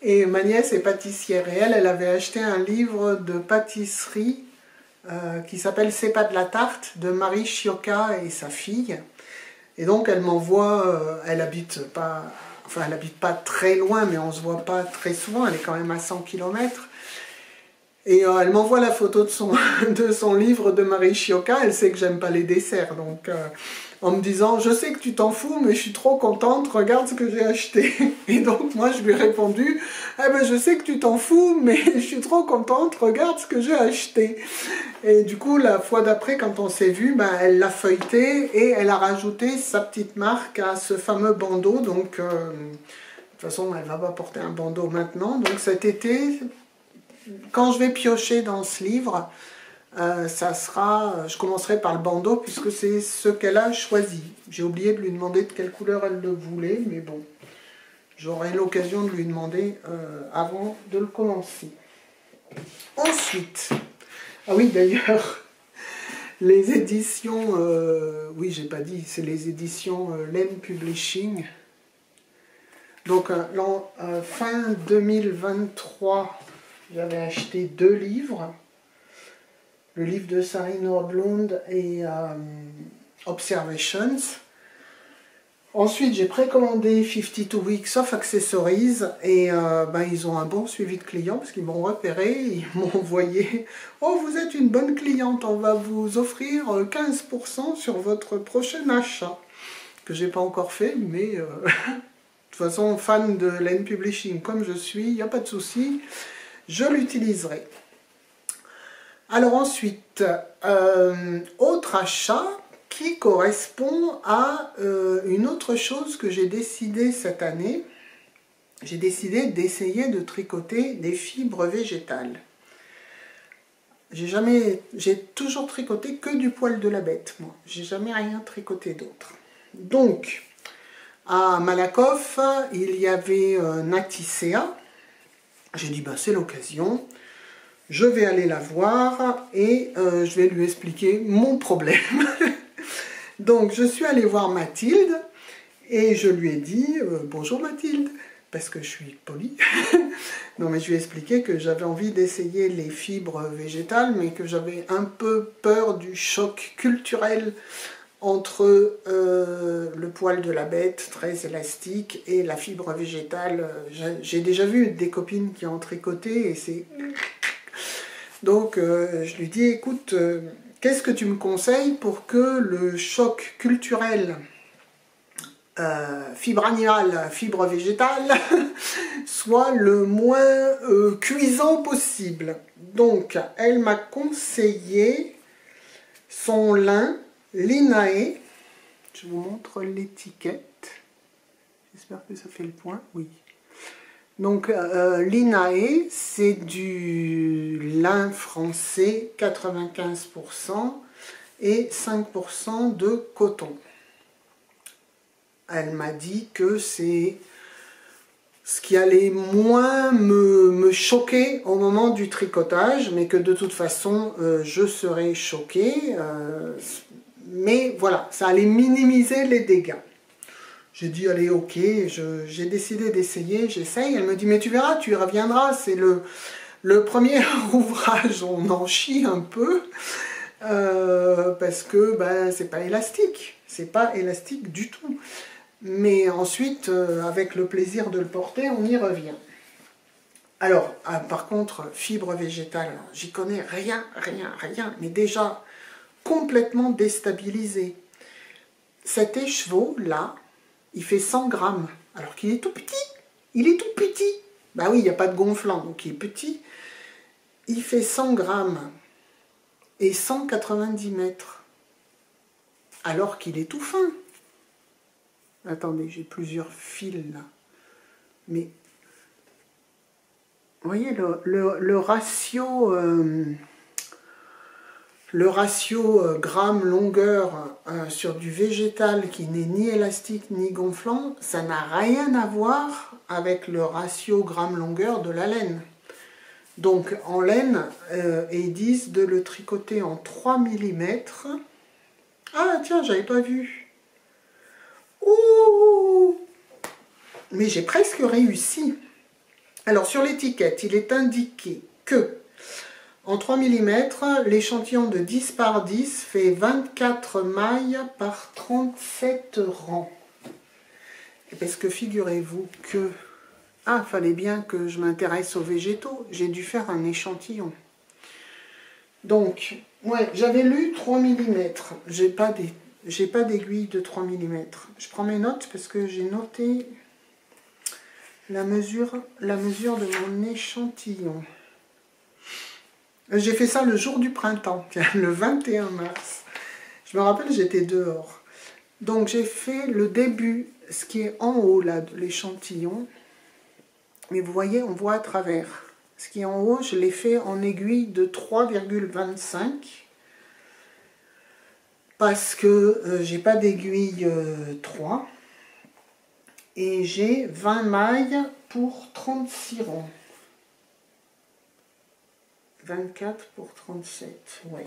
et ma nièce est pâtissière et elle avait acheté un livre de pâtisserie qui s'appelle C'est pas de la tarte de Marie Chiocca et sa fille. Et donc elle m'envoie, elle habite pas, Enfin, elle habite pas très loin, mais on se voit pas très souvent. Elle est quand même à 100 km. Et elle m'envoie la photo de son livre de Marie Chiocca. Elle sait que j'aime pas les desserts, donc en me disant, je sais que tu t'en fous, mais je suis trop contente, regarde ce que j'ai acheté. Et donc moi je lui ai répondu, eh ben je sais que tu t'en fous, mais je suis trop contente, regarde ce que j'ai acheté. Et du coup la fois d'après, quand on s'est vu, ben, elle l'a feuilleté et elle a rajouté sa petite marque à ce fameux bandeau. Donc de toute façon elle va pas porter un bandeau maintenant. Donc cet été, quand je vais piocher dans ce livre, je commencerai par le bandeau puisque c'est ce qu'elle a choisi. J'ai oublié de lui demander de quelle couleur elle le voulait, mais bon, j'aurai l'occasion de lui demander avant de le commencer. Ensuite, ah oui d'ailleurs, les éditions, oui j'ai pas dit, c'est les éditions Laine Publishing. Donc fin 2023, j'avais acheté 2 livres. Le livre de Sari Nordlund et Observations. Ensuite, j'ai précommandé 52 Weeks of Accessories et ben, ils ont un bon suivi de clients parce qu'ils m'ont repéré, ils m'ont envoyé « Oh, vous êtes une bonne cliente, on va vous offrir 15% sur votre prochain achat. » Que j'ai pas encore fait, mais de toute façon, fan de Laine Publishing comme je suis, il n'y a pas de souci, je l'utiliserai. Alors ensuite, autre achat qui correspond à une autre chose que j'ai décidé cette année. J'ai décidé d'essayer de tricoter des fibres végétales. J'ai toujours tricoté que du poil de la bête, moi. J'ai jamais rien tricoté d'autre. Donc, à Malakoff, il y avait Naticea. J'ai dit, bah, c'est l'occasion. Je vais aller la voir et je vais lui expliquer mon problème. Donc je suis allée voir Mathilde et je lui ai dit bonjour Mathilde, parce que je suis polie. Non mais je lui ai expliqué que j'avais envie d'essayer les fibres végétales, mais que j'avais un peu peur du choc culturel entre le poil de la bête très élastique et la fibre végétale. J'ai déjà vu des copines qui ont tricoté et c'est... Donc je lui dis, écoute, qu'est-ce que tu me conseilles pour que le choc culturel fibre animale, fibre végétale soit le moins cuisant possible? Donc elle m'a conseillé son lin Linae. Je vous montre l'étiquette. J'espère que ça fait le point. Oui. Donc Linae, c'est du lin français 95% et 5% de coton. Elle m'a dit que c'est ce qui allait moins me choquer au moment du tricotage, mais que de toute façon je serais choquée. Mais voilà, ça allait minimiser les dégâts. J'ai dit, allez, ok, j'ai décidé d'essayer, j'essaye. Elle me dit, mais tu verras, tu y reviendras, c'est le premier ouvrage, on en chie un peu, parce que ben, c'est pas élastique du tout. Mais ensuite, avec le plaisir de le porter, on y revient. Alors, par contre, fibre végétale, j'y connais rien, mais déjà complètement déstabilisé. Cet écheveau, là, il fait 100 grammes, alors qu'il est tout petit. Il est tout petit. Bah oui, il n'y a pas de gonflant, donc il est petit. Il fait 100 grammes et 190 mètres, alors qu'il est tout fin. Attendez, j'ai plusieurs fils là. Mais, vous voyez, le ratio... Le ratio gramme-longueur sur du végétal qui n'est ni élastique ni gonflant, ça n'a rien à voir avec le ratio gramme-longueur de la laine. Donc en laine, ils disent de le tricoter en 3 mm. Ah tiens, j'avais pas vu. Ouh! Mais j'ai presque réussi. Alors sur l'étiquette, il est indiqué que en 3 mm, l'échantillon de 10 par 10 fait 24 mailles par 37 rangs. Parce que figurez-vous que... Ah, fallait bien que je m'intéresse aux végétaux. J'ai dû faire un échantillon. Donc, ouais, j'avais lu 3 mm. J'ai pas d'aiguille de 3 mm. Je prends mes notes parce que j'ai noté la mesure de mon échantillon. J'ai fait ça le jour du printemps, le 21 mars. Je me rappelle, j'étais dehors. Donc j'ai fait le début, ce qui est en haut là de l'échantillon. Mais vous voyez, on voit à travers. Ce qui est en haut, je l'ai fait en aiguille de 3,25. Parce que j'ai pas d'aiguille 3. Et j'ai 20 mailles pour 36 rangs. 24 pour 37, ouais.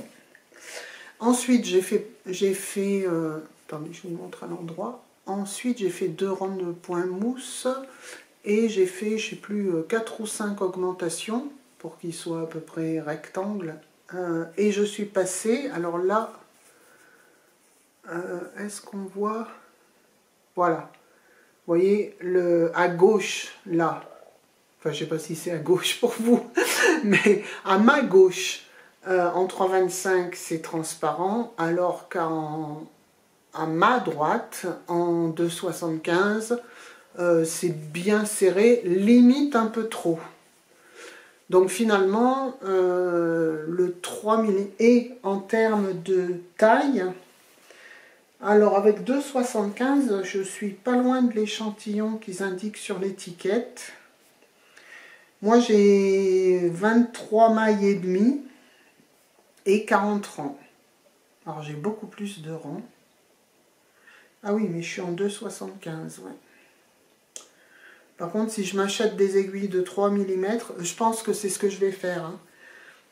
Ensuite, j'ai fait attendez, je vous montre à l'endroit. Ensuite, j'ai fait 2 rangs de point mousse et j'ai fait, je sais plus, 4 ou 5 augmentations pour qu'il soit à peu près rectangle. Et je suis passée, alors là, est-ce qu'on voit? Voilà. Vous voyez, à gauche, là, enfin, je ne sais pas si c'est à gauche pour vous, mais à ma gauche, en 3,25 c'est transparent, alors qu'à ma droite, en 2,75, c'est bien serré, limite un peu trop. Donc finalement, le 3 mm, et en termes de taille, alors avec 2,75, je suis pas loin de l'échantillon qu'ils indiquent sur l'étiquette. Moi j'ai 23 mailles et demi et 40 rangs. Alors j'ai beaucoup plus de rangs. Ah oui, mais je suis en 2,75, ouais. Par contre, si je m'achète des aiguilles de 3 mm, je pense que c'est ce que je vais faire. Hein.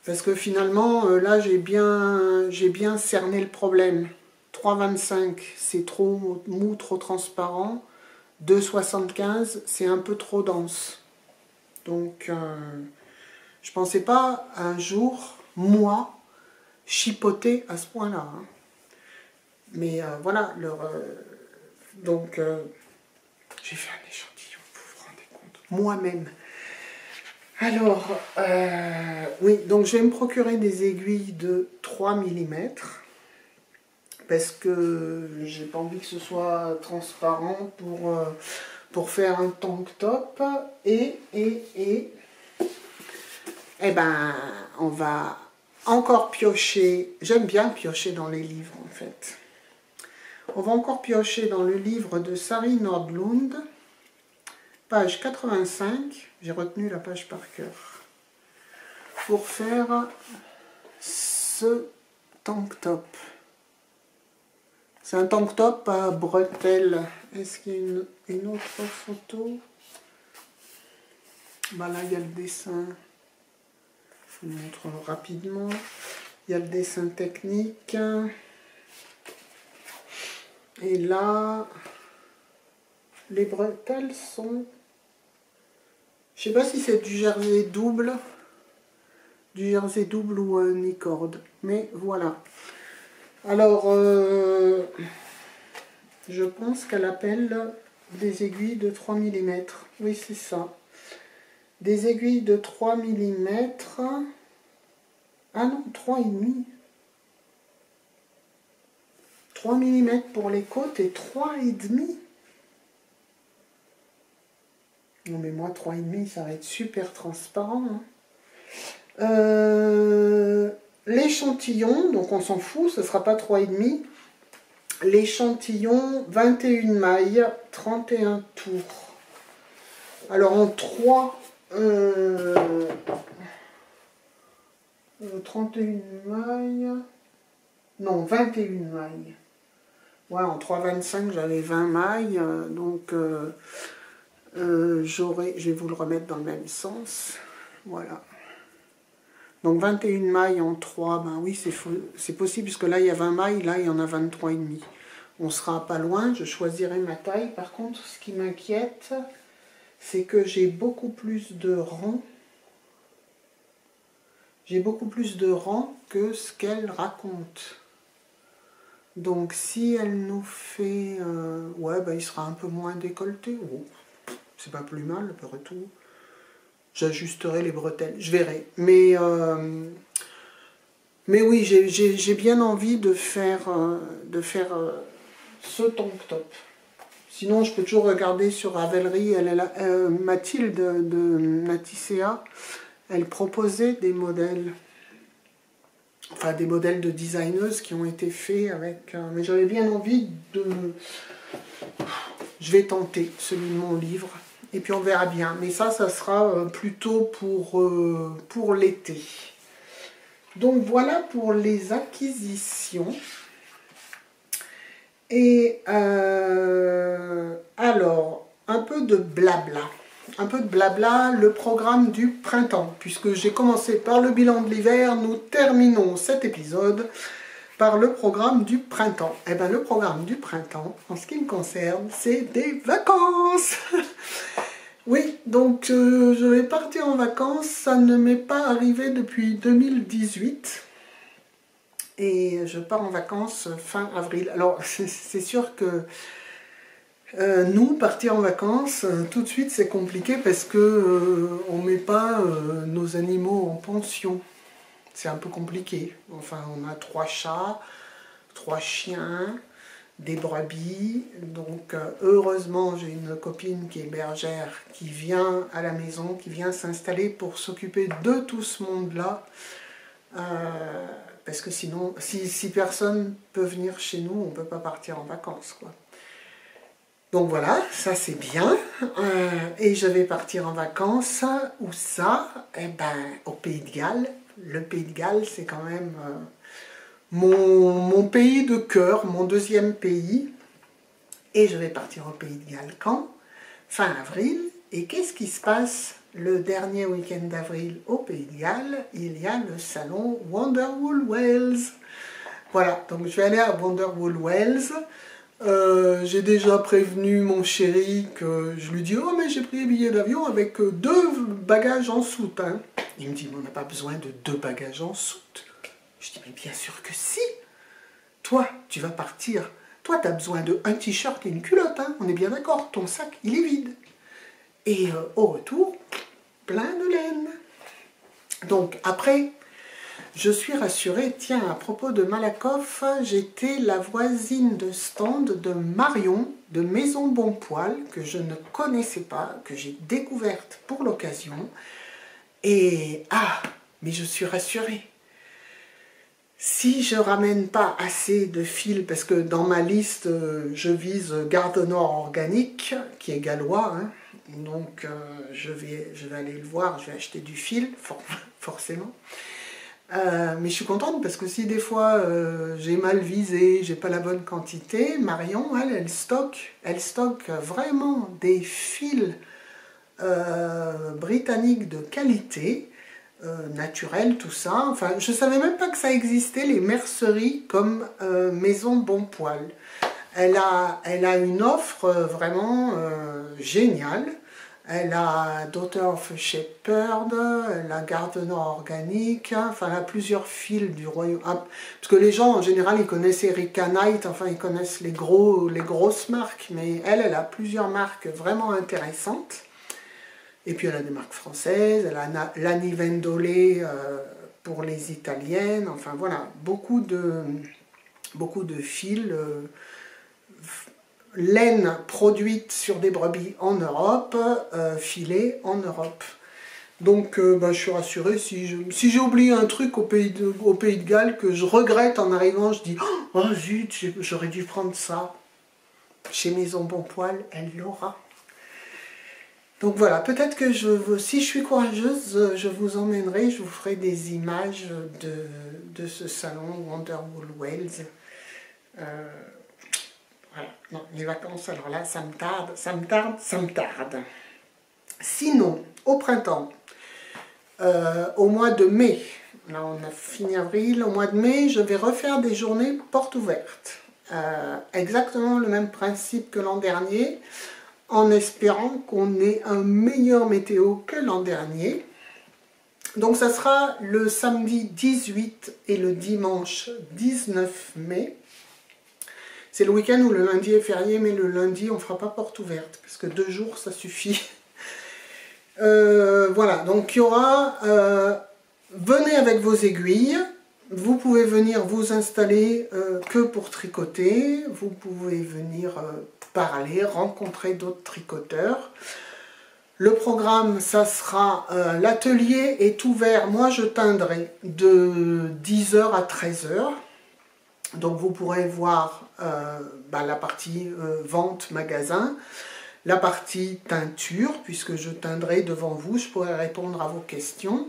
Parce que finalement, là j'ai bien cerné le problème. 3,25 c'est trop mou, trop transparent. 2,75 c'est un peu trop dense. Donc je pensais pas un jour, moi, chipoter à ce point-là. Hein. Mais voilà, donc j'ai fait un échantillon, vous vous rendez compte, moi-même. Alors, oui, donc je vais me procurer des aiguilles de 3 mm. Parce que j'ai pas envie que ce soit transparent pour faire un tank top. Et ben, on va encore piocher. J'aime bien piocher dans les livres en fait. On va encore piocher dans le livre de Sari Nordlund, page 85. J'ai retenu la page par cœur. Pour faire ce tank top. C'est un tank top à bretelles. Est-ce qu'il y a une autre photo? Ben là, il y a le dessin. Je vous montre rapidement. Il y a le dessin technique. Et là, les bretelles sont... Je ne sais pas si c'est du jersey double. Du jersey double ou un e-cord. Mais voilà. Alors, je pense qu'elle appelle des aiguilles de 3 mm. Oui, c'est ça. Des aiguilles de 3 mm. Ah non, 3,5. 3 mm pour les côtes et 3,5. Non mais moi, 3,5, ça va être super transparent. Hein. L'échantillon, donc on s'en fout, ce ne sera pas 3,5. L'échantillon, 21 mailles, 31 tours. Alors en 3, 31 mailles, non 21 mailles. Ouais, en 3,25 j'avais 20 mailles, donc je vais vous le remettre dans le même sens. Voilà. Donc 21 mailles en 3, ben oui, c'est possible, puisque là il y a 20 mailles, là il y en a 23,5. On sera pas loin, je choisirai ma taille. Par contre, ce qui m'inquiète, c'est que j'ai beaucoup plus de rangs. J'ai beaucoup plus de rangs que ce qu'elle raconte. Donc si elle nous fait... ouais, bah, il sera un peu moins décolleté. Oh, c'est pas plus mal, après tout. J'ajusterai les bretelles, je verrai. Mais oui, j'ai bien envie de faire ce tank top. Sinon, je peux toujours regarder sur Ravelry. Mathilde de Naticea, elle proposait des modèles. Enfin, des modèles de designeuses qui ont été faits avec... mais j'avais bien envie de... Je vais tenter celui de mon livre. Et puis on verra bien. Mais ça sera plutôt pour l'été. Donc voilà pour les acquisitions. Et alors, un peu de blabla. Un peu de blabla, le programme du printemps. Puisque j'ai commencé par le bilan de l'hiver, nous terminons cet épisode par le programme du printemps. Et bien le programme du printemps, en ce qui me concerne, c'est des vacances. Oui, donc je vais partir en vacances, ça ne m'est pas arrivé depuis 2018. Et je pars en vacances fin avril. Alors c'est sûr que nous, partir en vacances, tout de suite c'est compliqué parce que on ne met pas nos animaux en pension. C'est un peu compliqué. Enfin, on a 3 chats, 3 chiens, des brebis. Donc, heureusement, j'ai une copine qui est bergère, qui vient à la maison, qui vient s'installer pour s'occuper de tout ce monde-là. Parce que sinon, si personne peut venir chez nous, on ne peut pas partir en vacances, quoi. Donc voilà, ça c'est bien. Et je vais partir en vacances, où ça? Eh ben, au Pays de Galles. Le Pays de Galles, c'est quand même mon pays de cœur, mon deuxième pays. Et je vais partir au Pays de Galles quand? Fin avril. Et qu'est-ce qui se passe le dernier week-end d'avril au Pays de Galles? Il y a le salon Wonderwool Wells. Voilà, donc je vais aller à Wonderwool Wells. J'ai déjà prévenu mon chéri que je lui dis « Oh, mais j'ai pris les billets d'avion avec 2 bagages en soute. Hein. » Il me dit « On n'a pas besoin de 2 bagages en soute. » Je dis « Mais bien sûr que si. Toi, tu vas partir. Toi, tu as besoin de un t-shirt et une culotte. Hein. On est bien d'accord. Ton sac, il est vide. Et au retour, plein de laine. » Donc après... Je suis rassurée, tiens, à propos de Malakoff, j'étais la voisine de stand de Marion de Maison Bonpoil, que je ne connaissais pas, que j'ai découverte pour l'occasion. Et, mais je suis rassurée. Si je ramène pas assez de fils, parce que dans ma liste, je vise Garde Nord Organique, qui est gallois, hein, donc je vais aller le voir, je vais acheter du fil, forcément. Mais je suis contente parce que si des fois j'ai mal visé, j'ai pas la bonne quantité, Marion, elle stocke vraiment des fils britanniques de qualité, naturels, tout ça. Enfin, je savais même pas que ça existait, les merceries comme Maison Bonpoil. Elle a une offre vraiment géniale. Elle a Daughter of a Shepherd, elle a Garde Nord Organique, enfin elle a plusieurs fils du royaume. Parce que les gens en général ils connaissent Erika Knight, enfin ils connaissent les grosses marques, mais elle a plusieurs marques vraiment intéressantes. Et puis elle a des marques françaises, elle a Lani Vendolé pour les italiennes, enfin voilà, beaucoup de fils. Laine produite sur des brebis en Europe, filée en Europe. Donc je suis rassurée, si j'ai oublié un truc au pays de Galles que je regrette en arrivant, je dis « Oh zut, j'aurais dû prendre ça ». Chez Maison Bonpoil, elle l'aura. Donc voilà, peut-être que si je suis courageuse, je vous emmènerai, je vous ferai des images de ce salon Wonderwool Wells. Voilà, non, les vacances, alors là, ça me tarde. Sinon, au printemps, au mois de mai, là on a fini avril, au mois de mai, je vais refaire des journées portes ouvertes. Exactement le même principe que l'an dernier, en espérant qu'on ait un meilleur météo que l'an dernier. Donc ça sera le samedi 18 et le dimanche 19 mai. C'est le week-end où le lundi est férié, mais le lundi, on ne fera pas porte ouverte, parce que 2 jours, ça suffit. Voilà, donc il y aura... venez avec vos aiguilles. Vous pouvez venir vous installer que pour tricoter. Vous pouvez venir parler, rencontrer d'autres tricoteurs. Le programme, ça sera... l'atelier est ouvert. Moi, je teindrai de 10h à 13h. Donc, vous pourrez voir la partie vente magasin. La partie teinture, puisque je teindrai devant vous. Je pourrai répondre à vos questions.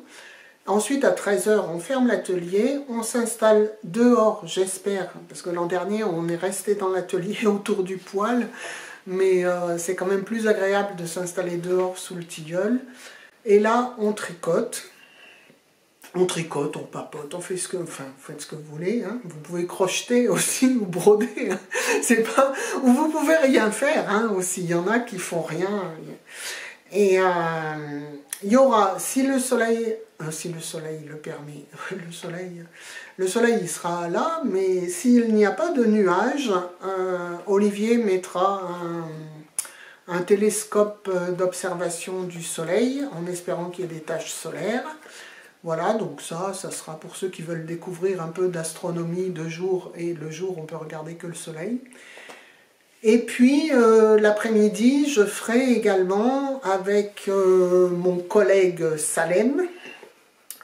Ensuite, à 13h, on ferme l'atelier, on s'installe dehors, j'espère, parce que l'an dernier, on est resté dans l'atelier autour du poêle, mais c'est quand même plus agréable de s'installer dehors sous le tilleul. Et là, on tricote, on papote, on fait ce que, enfin, faites ce que vous voulez, hein. Vous pouvez crocheter aussi ou broder, hein. C'est pas, ou vous pouvez rien faire, hein, aussi. Il y en a qui font rien. Et il y aura, si le soleil le permet, le soleil il sera là, mais s'il n'y a pas de nuages, Olivier mettra un télescope d'observation du soleil, en espérant qu'il y ait des taches solaires. Voilà, donc ça sera pour ceux qui veulent découvrir un peu d'astronomie de jour, et le jour on peut regarder que le soleil. Et puis l'après-midi, je ferai également avec mon collègue Salem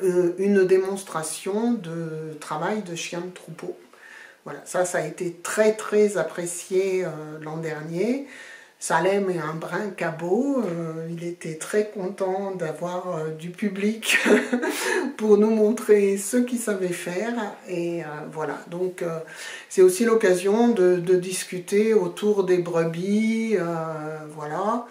une démonstration de travail de chien de troupeau. Voilà, ça a été très très apprécié l'an dernier. Salem est un brin cabot, il était très content d'avoir du public pour nous montrer ce qu'il savait faire. Et voilà, donc c'est aussi l'occasion de discuter autour des brebis, voilà.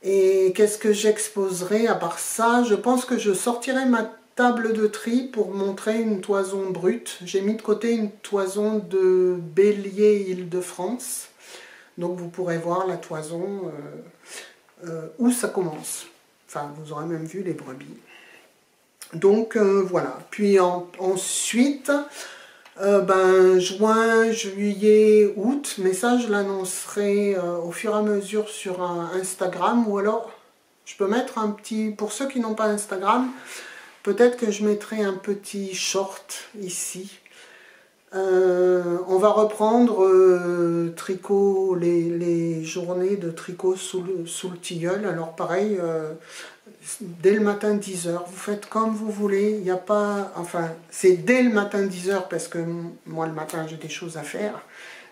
Et qu'est-ce que j'exposerai à part ça? Je pense que je sortirai ma table de tri pour montrer une toison brute. J'ai mis de côté une toison de Bélier Île-de-France. Donc vous pourrez voir la toison où ça commence. Enfin, vous aurez même vu les brebis. Donc voilà. Puis ensuite, juin, juillet, août, mais ça je l'annoncerai au fur et à mesure sur Instagram, ou alors je peux mettre un petit, pour ceux qui n'ont pas Instagram, peut-être que je mettrai un petit short ici. On va reprendre tricot, les journées de tricot sous le tilleul. Alors pareil, dès le matin 10h, vous faites comme vous voulez. Il n'y a pas, enfin, c'est dès le matin 10h parce que moi le matin j'ai des choses à faire.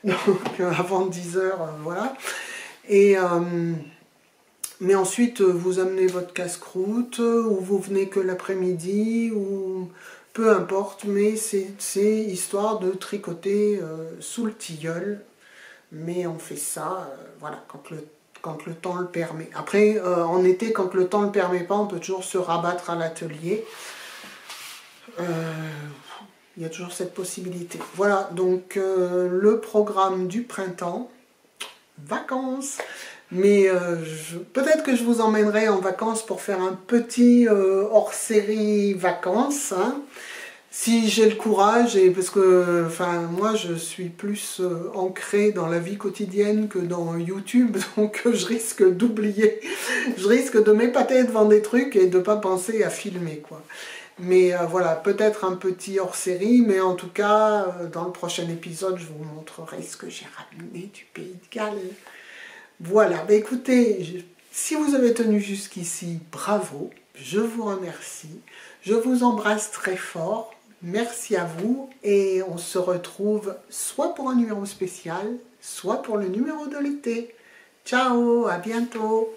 Donc avant 10h, voilà. Et mais ensuite vous amenez votre casse-croûte, ou vous venez que l'après-midi, ou peu importe, mais c'est histoire de tricoter sous le tilleul. Mais on fait ça, voilà, quand le temps le permet. Après, en été, quand le temps ne le permet pas, on peut toujours se rabattre à l'atelier. Il y a toujours cette possibilité. Voilà, donc le programme du printemps, vacances. Mais peut-être que je vous emmènerai en vacances pour faire un petit hors-série vacances, hein, si j'ai le courage, et parce que moi je suis plus ancrée dans la vie quotidienne que dans YouTube, donc je risque d'oublier, je risque de m'épater devant des trucs et de ne pas penser à filmer, quoi. Mais voilà, peut-être un petit hors-série, mais en tout cas, dans le prochain épisode, je vous montrerai ce que j'ai ramené du Pays de Galles. Voilà, bah écoutez, si vous avez tenu jusqu'ici, bravo, je vous remercie, je vous embrasse très fort, merci à vous, et on se retrouve soit pour un numéro spécial, soit pour le numéro de l'été. Ciao, à bientôt.